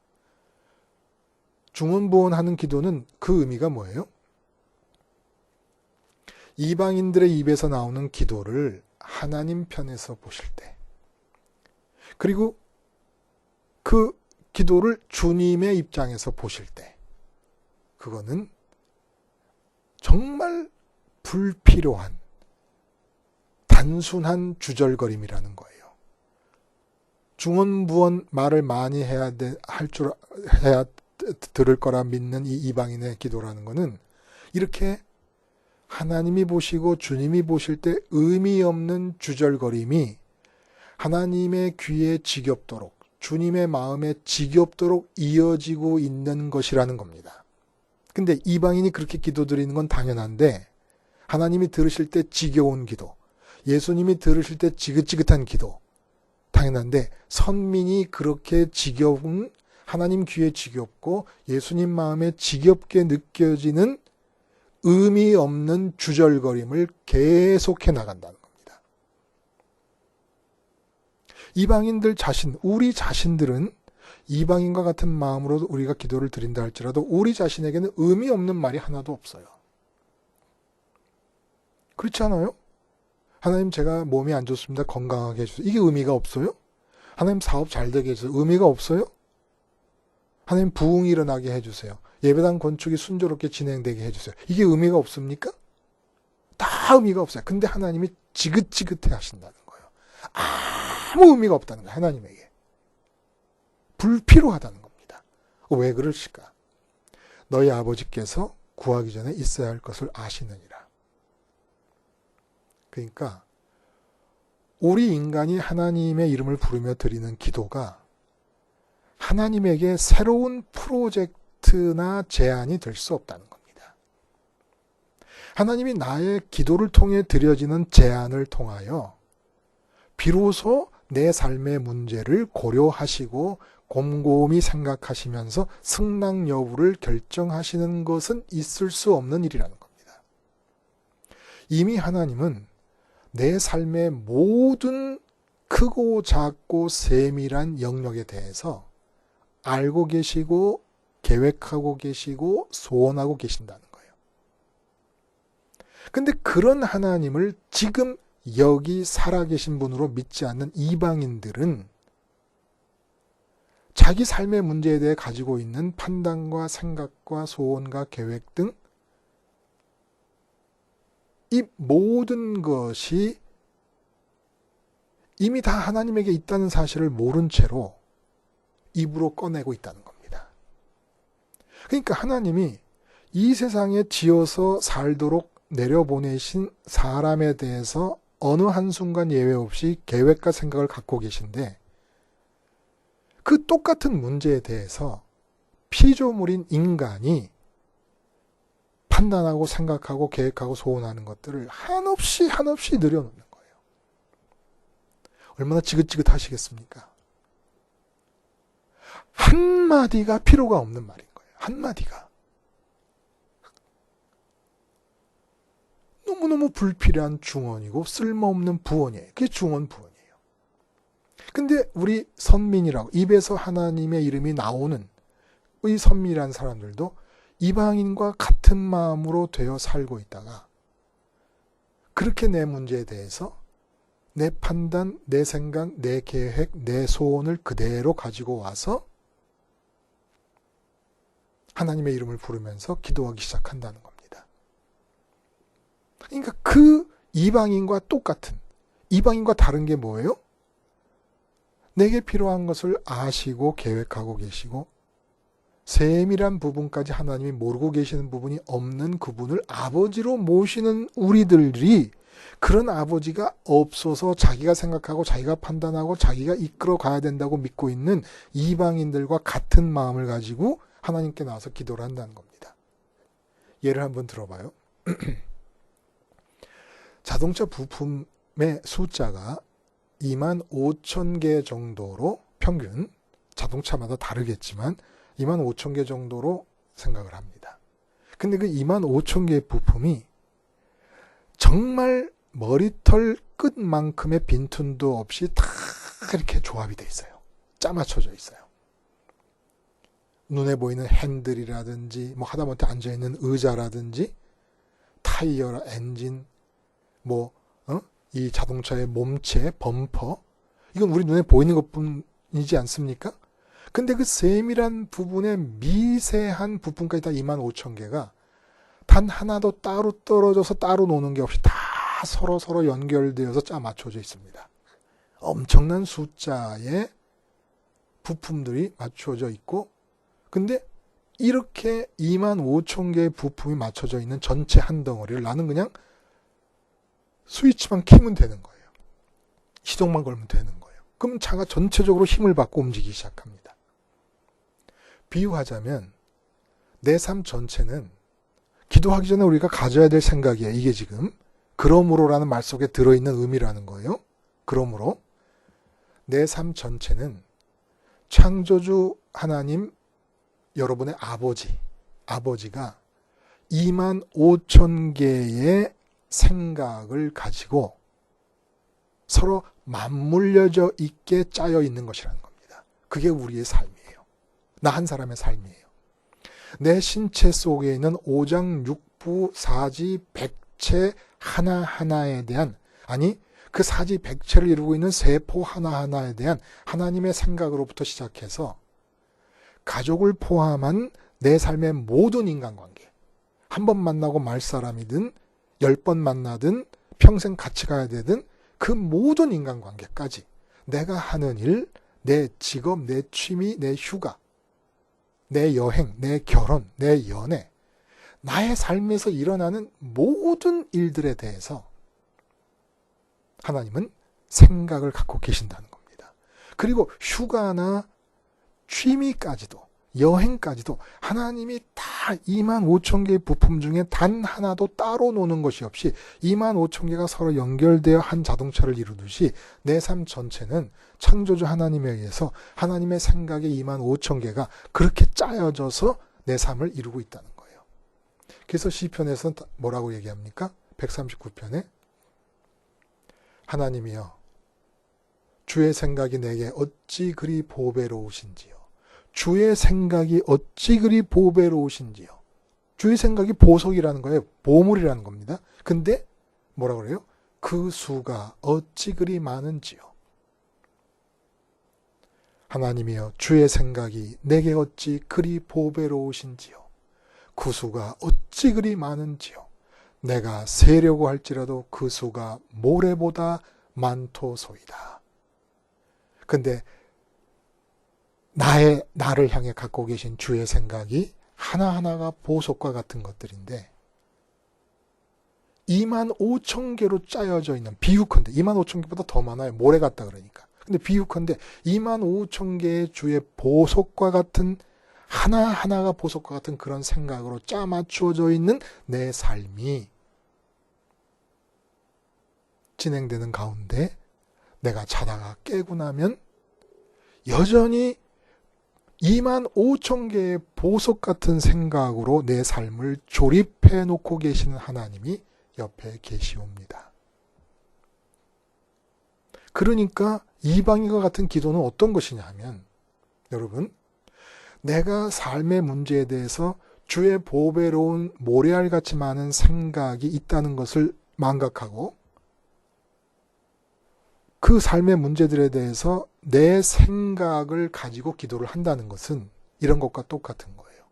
Speaker 1: 중언부언하는 기도는 그 의미가 뭐예요? 이방인들의 입에서 나오는 기도를 하나님 편에서 보실 때, 그리고 그 기도를 주님의 입장에서 보실 때, 그거는 정말 불필요한 단순한 주절거림이라는 거예요. 중언부언 말을 많이 해야 들을 거라 믿는 이 이방인의 기도라는 거는 이렇게 하나님이 보시고 주님이 보실 때 의미 없는 주절거림이 하나님의 귀에 지겹도록, 주님의 마음에 지겹도록 이어지고 있는 것이라는 겁니다. 근데 이방인이 그렇게 기도드리는 건 당연한데 하나님이 들으실 때 지겨운 기도, 예수님이 들으실 때 지긋지긋한 기도, 당연한데 선민이 그렇게 지겨운, 하나님 귀에 지겹고 예수님 마음에 지겹게 느껴지는 의미 없는 주절거림을 계속해 나간다는 겁니다. 이방인들 자신, 우리 자신들은 이방인과 같은 마음으로 우리가 기도를 드린다 할지라도 우리 자신에게는 의미 없는 말이 하나도 없어요. 그렇지 않아요? 하나님 제가 몸이 안 좋습니다. 건강하게 해주세요. 이게 의미가 없어요? 하나님 사업 잘 되게 해주세요. 의미가 없어요? 하나님 부흥이 일어나게 해주세요. 예배당 건축이 순조롭게 진행되게 해주세요. 이게 의미가 없습니까? 다 의미가 없어요. 근데 하나님이 지긋지긋해 하신다는 거예요. 아무 의미가 없다는 거예요. 하나님에게. 불필요하다는 겁니다. 왜 그러실까? 너희 아버지께서 구하기 전에 있어야 할 것을 아시느니라. 그러니까 우리 인간이 하나님의 이름을 부르며 드리는 기도가 하나님에게 새로운 프로젝트나 제안이 될 수 없다는 겁니다. 하나님이 나의 기도를 통해 드려지는 제안을 통하여 비로소 내 삶의 문제를 고려하시고 곰곰이 생각하시면서 승낙 여부를 결정하시는 것은 있을 수 없는 일이라는 겁니다. 이미 하나님은 내 삶의 모든 크고 작고 세밀한 영역에 대해서 알고 계시고 계획하고 계시고 소원하고 계신다는 거예요. 근데 그런 하나님을 지금 여기 살아계신 분으로 믿지 않는 이방인들은 자기 삶의 문제에 대해 가지고 있는 판단과 생각과 소원과 계획 등 이 모든 것이 이미 다 하나님에게 있다는 사실을 모른 채로 입으로 꺼내고 있다는 겁니다. 그러니까 하나님이 이 세상에 지어서 살도록 내려보내신 사람에 대해서 어느 한순간 예외 없이 계획과 생각을 갖고 계신데 그 똑같은 문제에 대해서 피조물인 인간이 판단하고 생각하고 계획하고 소원하는 것들을 한없이 늘여놓는 거예요. 얼마나 지긋지긋하시겠습니까? 한마디가 필요가 없는 말인 거예요. 한마디가. 너무너무 불필요한 중언이고 쓸모없는 부언이에요. 그게 중언 부언이에요. 근데 우리 선민이라고 입에서 하나님의 이름이 나오는 이 선민이라는 사람들도 이방인과 같은 마음으로 되어 살고 있다가 그렇게 내 문제에 대해서 내 판단, 내 생각, 내 계획, 내 소원을 그대로 가지고 와서 하나님의 이름을 부르면서 기도하기 시작한다는 겁니다. 그러니까 그 이방인과 똑같은, 이방인과 다른 게 뭐예요? 내게 필요한 것을 아시고 계획하고 계시고 세밀한 부분까지 하나님이 모르고 계시는 부분이 없는 그분을 아버지로 모시는 우리들이 그런 아버지가 없어서 자기가 생각하고 자기가 판단하고 자기가 이끌어 가야 된다고 믿고 있는 이방인들과 같은 마음을 가지고 하나님께 나와서 기도를 한다는 겁니다. 예를 한번 들어봐요. 자동차 부품의 숫자가 25,000개 정도로 평균, 자동차마다 다르겠지만 25,000개 정도로 생각을 합니다. 근데 그 25,000개의 부품이 정말 머리털 끝만큼의 빈틈도 없이 다 이렇게 조합이 돼 있어요. 짜맞춰져 있어요. 눈에 보이는 핸들이라든지 뭐 하다못해 앉아있는 의자라든지 타이어, 엔진, 이 자동차의 몸체, 범퍼 이건 우리 눈에 보이는 것뿐이지 않습니까? 근데 그 세밀한 부분의 미세한 부품까지 다 25,000개가 단 하나도 따로 떨어져서 따로 노는 게 없이 다 서로 연결되어서 짜 맞춰져 있습니다. 엄청난 숫자의 부품들이 맞춰져 있고 근데 이렇게 25,000개의 부품이 맞춰져 있는 전체 한 덩어리를 나는 그냥 스위치만 켜면 되는 거예요. 시동만 걸면 되는 거예요. 그럼 차가 전체적으로 힘을 받고 움직이기 시작합니다. 비유하자면 내 삶 전체는 기도하기 전에 우리가 가져야 될 생각이에요. 이게 지금 그러므로라는 말 속에 들어있는 의미라는 거예요. 그러므로 내 삶 전체는 창조주 하나님 여러분의 아버지가 25,000개의 생각을 가지고 서로 맞물려져 있게 짜여 있는 것이라는 겁니다. 그게 우리의 삶이에요. 나 한 사람의 삶이에요. 내 신체 속에 있는 오장육부 사지 백체 하나하나에 대한 그 사지 백체를 이루고 있는 세포 하나하나에 대한 하나님의 생각으로부터 시작해서 가족을 포함한 내 삶의 모든 인간관계 한 번 만나고 말 사람이든 10번 만나든 평생 같이 가야 되든 그 모든 인간관계까지 내가 하는 일, 내 직업, 내 취미, 내 휴가, 내 여행, 내 결혼, 내 연애 나의 삶에서 일어나는 모든 일들에 대해서 하나님은 생각을 갖고 계신다는 겁니다. 그리고 휴가나 취미까지도 여행까지도 하나님이 다 25,000개의 부품 중에 단 하나도 따로 노는 것이 없이 25,000개가 서로 연결되어 한 자동차를 이루듯이 내 삶 전체는 창조주 하나님에 의해서 하나님의 생각의 25,000개가 그렇게 짜여져서 내 삶을 이루고 있다는 거예요. 그래서 시편에서는 뭐라고 얘기합니까? 139편에 하나님이여 주의 생각이 내게 어찌 그리 보배로우신지요. 주의 생각이 어찌 그리 보배로우신지요. 주의 생각이 보석이라는 거예요. 보물이라는 겁니다. 근데 뭐라고 그래요? 그 수가 어찌 그리 많은지요. 하나님이여 주의 생각이 내게 어찌 그리 보배로우신지요. 그 수가 어찌 그리 많은지요. 내가 세려고 할지라도 그 수가 모래보다 많도소이다. 근데 나를 향해 갖고 계신 주의 생각이 하나하나가 보석과 같은 것들인데 2만 5천 개로 짜여져 있는, 비유컨대 2만 5천 개보다 더 많아요. 모래 같다 그러니까. 근데 비유컨대 2만 5천 개의 주의 보석과 같은, 하나하나가 보석과 같은 그런 생각으로 짜맞추어져 있는 내 삶이 진행되는 가운데 내가 자다가 깨고 나면 여전히 2만 5천 개의 보석 같은 생각으로 내 삶을 조립해 놓고 계시는 하나님이 옆에 계시옵니다. 그러니까 이방인과 같은 기도는 어떤 것이냐 하면, 여러분, 내가 삶의 문제에 대해서 주의 보배로운 모래알같이 많은 생각이 있다는 것을 망각하고 그 삶의 문제들에 대해서 내 생각을 가지고 기도를 한다는 것은 이런 것과 똑같은 거예요.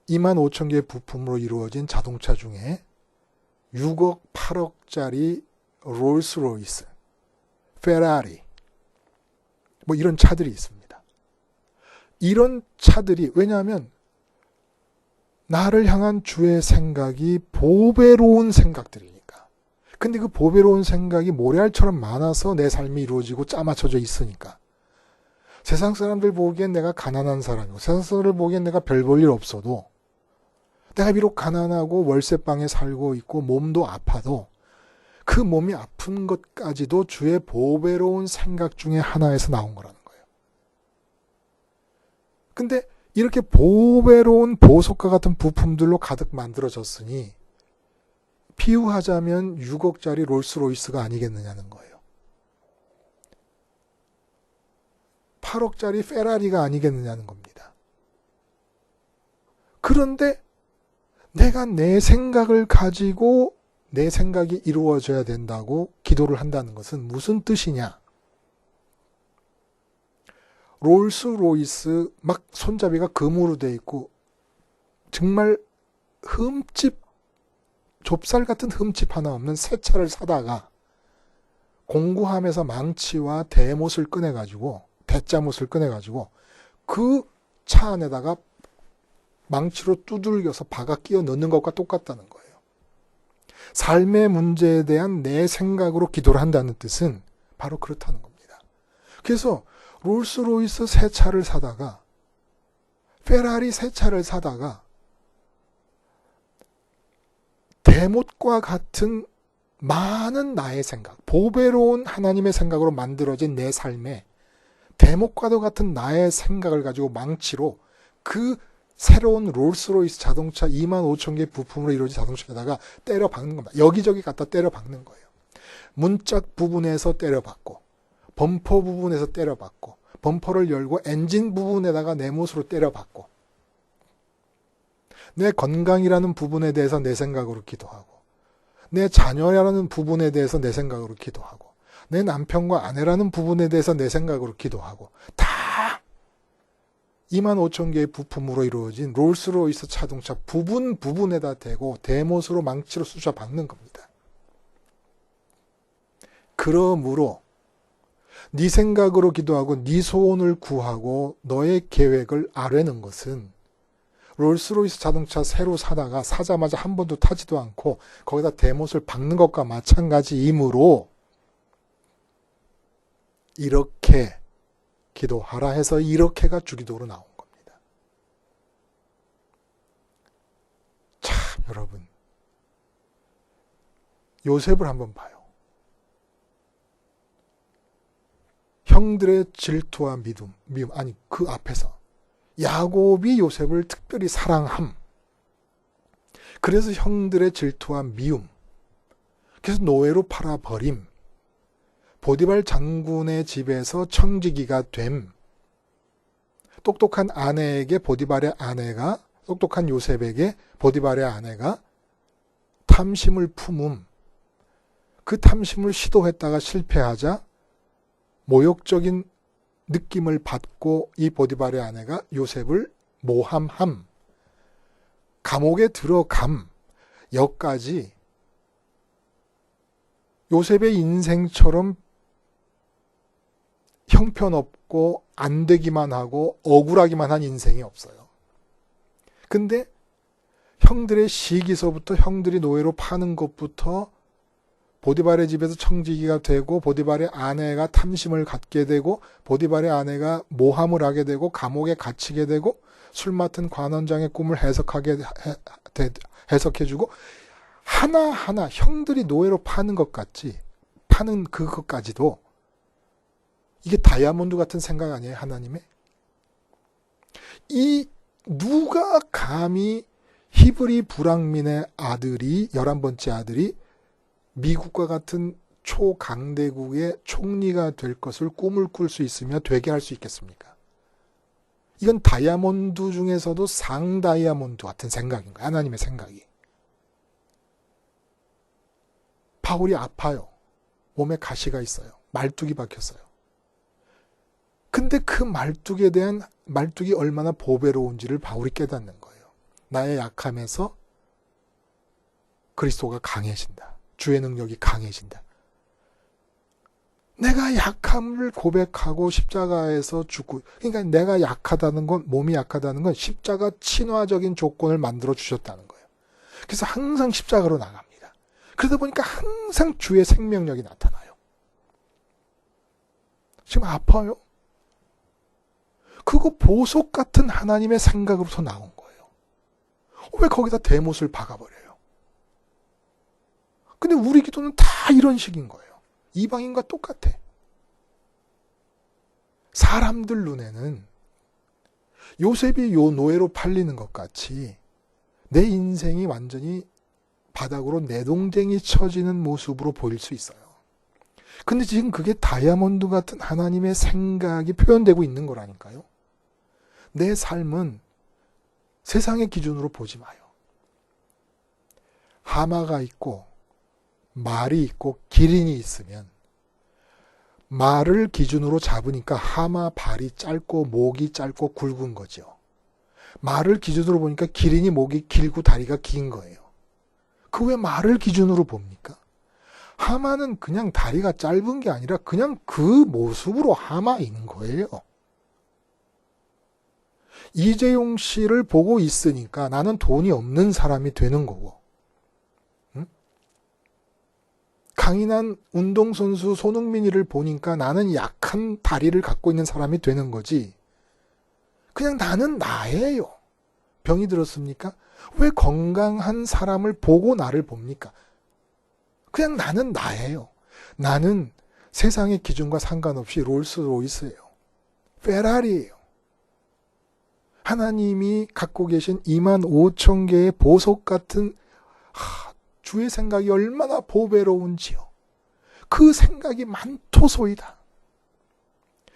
Speaker 1: 2만 5천 개의 부품으로 이루어진 자동차 중에 6억, 8억짜리 롤스로이스, 페라리, 뭐 이런 차들이 있습니다. 이런 차들이, 왜냐하면 나를 향한 주의 생각이 보배로운 생각들이니까. 근데 그 보배로운 생각이 모래알처럼 많아서 내 삶이 이루어지고 짜맞춰져 있으니까. 세상 사람들 보기엔 내가 가난한 사람이고, 세상 사람들 보기엔 내가 별 볼 일 없어도, 내가 비록 가난하고 월세방에 살고 있고 몸도 아파도 그 몸이 아픈 것까지도 주의 보배로운 생각 중에 하나에서 나온 거라는 거예요. 근데 이렇게 보배로운 보석과 같은 부품들로 가득 만들어졌으니 비유하자면 6억짜리 롤스로이스가 아니겠느냐는 거예요. 8억짜리 페라리가 아니겠느냐는 겁니다. 그런데 내가 내 생각을 가지고 내 생각이 이루어져야 된다고 기도를 한다는 것은 무슨 뜻이냐? 롤스로이스 막 손잡이가 금으로 돼 있고 정말 흠집, 좁쌀 같은 흠집 하나 없는 새 차를 사다가 공구함에서 망치와 대못을 꺼내가지고, 대짜못을 꺼내가지고 그 차 안에다가 망치로 두들겨서 박아 끼워 넣는 것과 똑같다는 거예요. 삶의 문제에 대한 내 생각으로 기도를 한다는 뜻은 바로 그렇다는 겁니다. 그래서 롤스로이스 새 차를 사다가, 페라리 새 차를 사다가 대못과 같은 많은 나의 생각, 보배로운 하나님의 생각으로 만들어진 내 삶에 대못과도 같은 나의 생각을 가지고 망치로 그 새로운 롤스로이스 자동차 2만 5천 개 부품으로 이루어진 자동차에다가 때려 박는 겁니다. 여기저기 갖다 때려 박는 거예요. 문짝 부분에서 때려 박고, 범퍼 부분에서 때려 박고, 범퍼를 열고 엔진 부분에다가 내 못으로 때려 박고, 내 건강이라는 부분에 대해서 내 생각으로 기도하고, 내 자녀라는 부분에 대해서 내 생각으로 기도하고, 내 남편과 아내라는 부분에 대해서 내 생각으로 기도하고, 다 2만 5천 개의 부품으로 이루어진 롤스로이스 자동차 부분에다 대고 대못으로 망치로 쑤셔 박는 겁니다. 그러므로 네 생각으로 기도하고 네 소원을 구하고 너의 계획을 아뢰는 것은 롤스로이스 자동차 새로 사다가 사자마자 한 번도 타지도 않고 거기다 대못을 박는 것과 마찬가지이므로 이렇게 기도하라 해서 이렇게가 주기도로 나온 겁니다. 참, 여러분, 요셉을 한번 봐요. 형들의 질투와 미움, 아니 그 앞에서 야곱이 요셉을 특별히 사랑함. 그래서 형들의 질투와 미움, 그래서 노예로 팔아버림, 보디발 장군의 집에서 청지기가 됨, 똑똑한 아내에게 보디발의 아내가, 똑똑한 요셉에게 보디발의 아내가 탐심을 품음, 그 탐심을 시도했다가 실패하자 모욕적인 느낌을 받고 이 보디발의 아내가 요셉을 모함함, 감옥에 들어감, 여기까지 요셉의 인생처럼 형편없고 안 되기만 하고 억울하기만 한 인생이 없어요. 근데 형들의 시기서부터 형들이 노예로 파는 것부터 보디발의 집에서 청지기가 되고 보디발의 아내가 탐심을 갖게 되고 보디발의 아내가 모함을 하게 되고 감옥에 갇히게 되고 술 맡은 관원장의 꿈을 해석해주고 하나하나 형들이 노예로 파는 것 같지 파는 그것까지도 이게 다이아몬드 같은 생각 아니에요? 하나님의? 이 누가 감히 히브리 불황민의 아들이 11번째 아들이 미국과 같은 초강대국의 총리가 될 것을 꿈을 꿀 수 있으며 되게 할 수 있겠습니까? 이건 다이아몬드 중에서도 상다이아몬드 같은 생각인 거예요. 하나님의 생각이. 바울이 아파요. 몸에 가시가 있어요. 말뚝이 박혔어요. 근데 그 말뚝이 얼마나 보배로운지를 바울이 깨닫는 거예요. 나의 약함에서 그리스도가 강해진다. 주의 능력이 강해진다. 내가 약함을 고백하고 십자가에서 죽고, 그러니까 내가 약하다는 건, 몸이 약하다는 건 십자가 친화적인 조건을 만들어 주셨다는 거예요. 그래서 항상 십자가로 나갑니다. 그러다 보니까 항상 주의 생명력이 나타나요. 지금 아파요? 그거 보석 같은 하나님의 생각으로서 나온 거예요. 왜 거기다 대못을 박아버려요? 근데 우리 기도는 다 이런 식인 거예요. 이방인과 똑같아. 사람들 눈에는 요셉이 요 노예로 팔리는 것 같이 내 인생이 완전히 바닥으로 내동댕이 쳐지는 모습으로 보일 수 있어요. 근데 지금 그게 다이아몬드 같은 하나님의 생각이 표현되고 있는 거라니까요. 내 삶은 세상의 기준으로 보지 마요. 하마가 있고 말이 있고 기린이 있으면 말을 기준으로 잡으니까 하마 발이 짧고 목이 짧고 굵은 거죠. 말을 기준으로 보니까 기린이 목이 길고 다리가 긴 거예요. 그 왜 말을 기준으로 봅니까? 하마는 그냥 다리가 짧은 게 아니라 그냥 그 모습으로 하마인 거예요. 이재용 씨를 보고 있으니까 나는 돈이 없는 사람이 되는 거고, 강인한 운동선수 손흥민이를 보니까 나는 약한 다리를 갖고 있는 사람이 되는 거지. 그냥 나는 나예요. 병이 들었습니까? 왜 건강한 사람을 보고 나를 봅니까? 그냥 나는 나예요. 나는 세상의 기준과 상관없이 롤스로이스예요. 페라리예요. 하나님이 갖고 계신 25,000개의 보석 같은 주의 생각이 얼마나 보배로운지요. 그 생각이 많토소이다.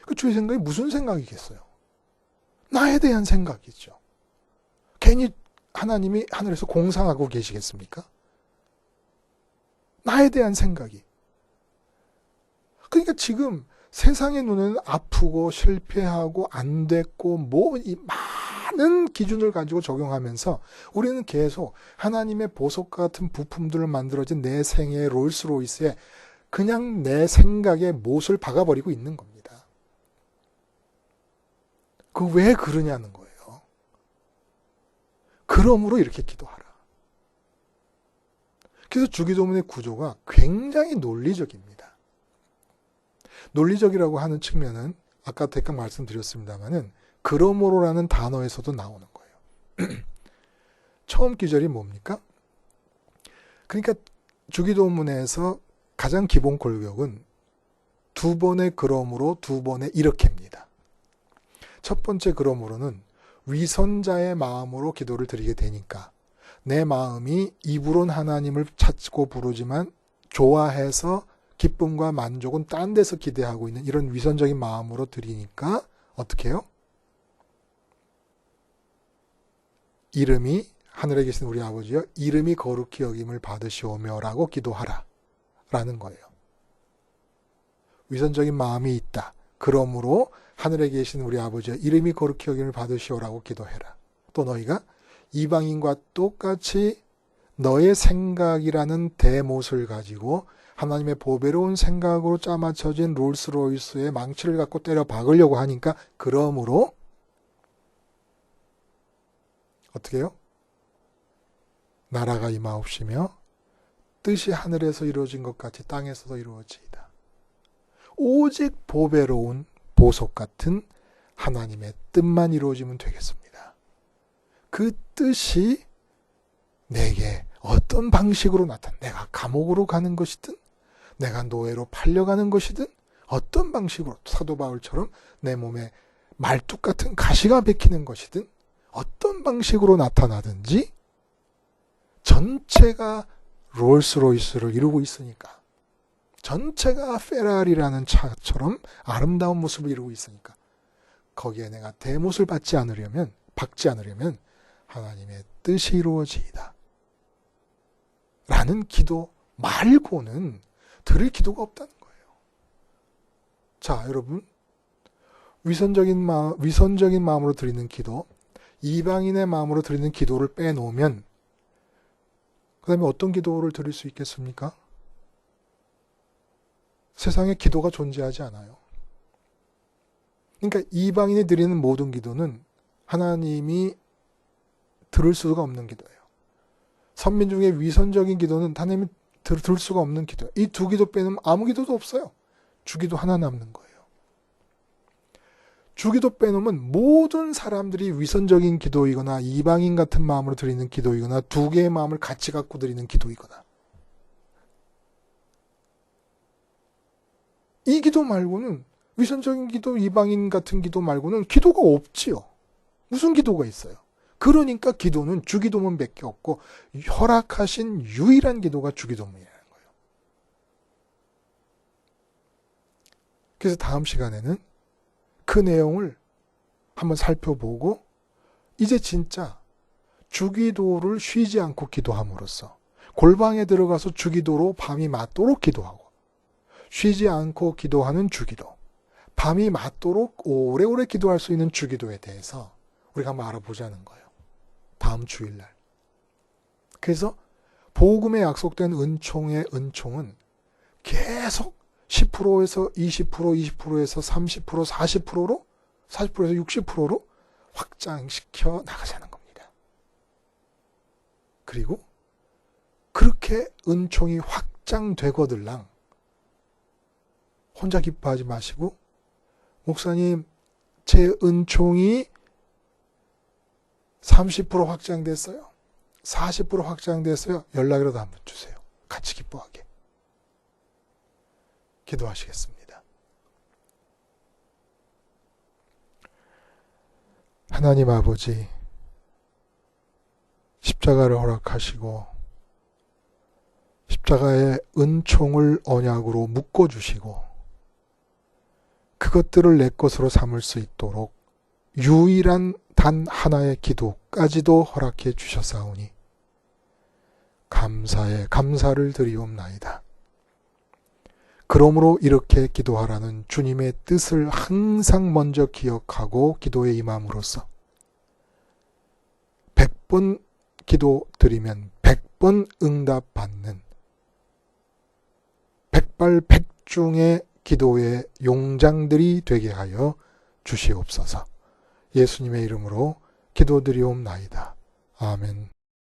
Speaker 1: 그 주의 생각이 무슨 생각이겠어요? 나에 대한 생각이죠. 괜히 하나님이 하늘에서 공상하고 계시겠습니까? 나에 대한 생각이. 그러니까 지금 세상의 눈에는 아프고 실패하고 안 됐고 이 많은 기준을 가지고 적용하면서 우리는 계속 하나님의 보석 같은 부품들을 만들어진 내 생의 롤스로이스에 그냥 내 생각에 못을 박아버리고 있는 겁니다. 그 왜 그러냐는 거예요. 그러므로 이렇게 기도하라. 그래서 주기도문의 구조가 굉장히 논리적입니다. 논리적이라고 하는 측면은 아까 대강 말씀드렸습니다마는 그러므로라는 단어에서도 나오는 거예요. 처음 기절이 뭡니까? 그러니까 주기도문에서 가장 기본 골격은 두 번의 그러므로 두 번의 이렇게입니다. 첫 번째 그러므로는 위선자의 마음으로 기도를 드리게 되니까 내 마음이 입으론 하나님을 찾고 부르지만 좋아해서 기쁨과 만족은 딴 데서 기대하고 있는 이런 위선적인 마음으로 드리니까 어떻게 해요? 이름이 하늘에 계신 우리 아버지여 이름이 거룩히 여김을 받으시오며 라고 기도하라 라는 거예요. 위선적인 마음이 있다. 그러므로 하늘에 계신 우리 아버지여 이름이 거룩히 여김을 받으시오라고 기도해라. 또 너희가 이방인과 똑같이 너의 생각이라는 대못을 가지고 하나님의 보배로운 생각으로 짜맞춰진 롤스로이스의 망치를 갖고 때려 박으려고 하니까 그러므로 어떻게 해요? 나라가 임하옵시며 뜻이 하늘에서 이루어진 것 같이 땅에서도 이루어지이다. 오직 보배로운 보석 같은 하나님의 뜻만 이루어지면 되겠습니다. 그 뜻이 내게 어떤 방식으로 내가 감옥으로 가는 것이든 내가 노예로 팔려가는 것이든 어떤 방식으로 사도 바울처럼 내 몸에 말뚝 같은 가시가 박히는 것이든 어떤 방식으로 나타나든지 전체가 롤스로이스를 이루고 있으니까, 전체가 페라리라는 차처럼 아름다운 모습을 이루고 있으니까 거기에 내가 대못을 박지 않으려면 하나님의 뜻이 이루어지이다 라는 기도 말고는 드릴 기도가 없다는 거예요. 자, 여러분, 위선적인 마음으로 드리는 기도, 이방인의 마음으로 드리는 기도를 빼놓으면 그 다음에 어떤 기도를 드릴 수 있겠습니까? 세상에 기도가 존재하지 않아요. 그러니까 이방인이 드리는 모든 기도는 하나님이 들을 수가 없는 기도예요. 선민 중에 위선적인 기도는 하나님이 들을 수가 없는 기도예요. 이 두 기도 빼놓으면 아무 기도도 없어요. 주기도 하나 남는 거예요. 주기도 빼놓으면 모든 사람들이 위선적인 기도이거나 이방인 같은 마음으로 드리는 기도이거나 두 개의 마음을 같이 갖고 드리는 기도이거나, 이 기도 말고는, 위선적인 기도, 이방인 같은 기도 말고는 기도가 없지요. 무슨 기도가 있어요? 그러니까 기도는 주기도문 밖에 없고 허락하신 유일한 기도가 주기도문이라는 거예요. 그래서 다음 시간에는 그 내용을 한번 살펴보고 이제 진짜 주기도를 쉬지 않고 기도함으로써 골방에 들어가서 주기도로 밤이 맞도록 기도하고 쉬지 않고 기도하는 주기도, 밤이 맞도록 오래오래 기도할 수 있는 주기도에 대해서 우리가 한번 알아보자는 거예요. 다음 주일날. 그래서 복음에 약속된 은총의 은총은 계속 10%에서 20%, 20%에서 30%, 40%로 40%에서 60%로 확장시켜 나가자는 겁니다. 그리고 그렇게 은총이 확장되거들랑 혼자 기뻐하지 마시고, 목사님, 제 은총이 30% 확장됐어요. 40% 확장됐어요. 연락이라도 한번 주세요. 같이 기뻐하게. 기도하시겠습니다. 하나님 아버지, 십자가를 허락하시고 십자가의 은총을 언약으로 묶어주시고 그것들을 내 것으로 삼을 수 있도록 유일한 단 하나의 기도까지도 허락해 주셨사오니 감사를 드리옵나이다. 그러므로 이렇게 기도하라는 주님의 뜻을 항상 먼저 기억하고 기도에 임함으로써 100번 기도 드리면 100번 응답받는 백발백중의 기도의 용장들이 되게 하여 주시옵소서. 예수님의 이름으로 기도드리옵나이다. 아멘.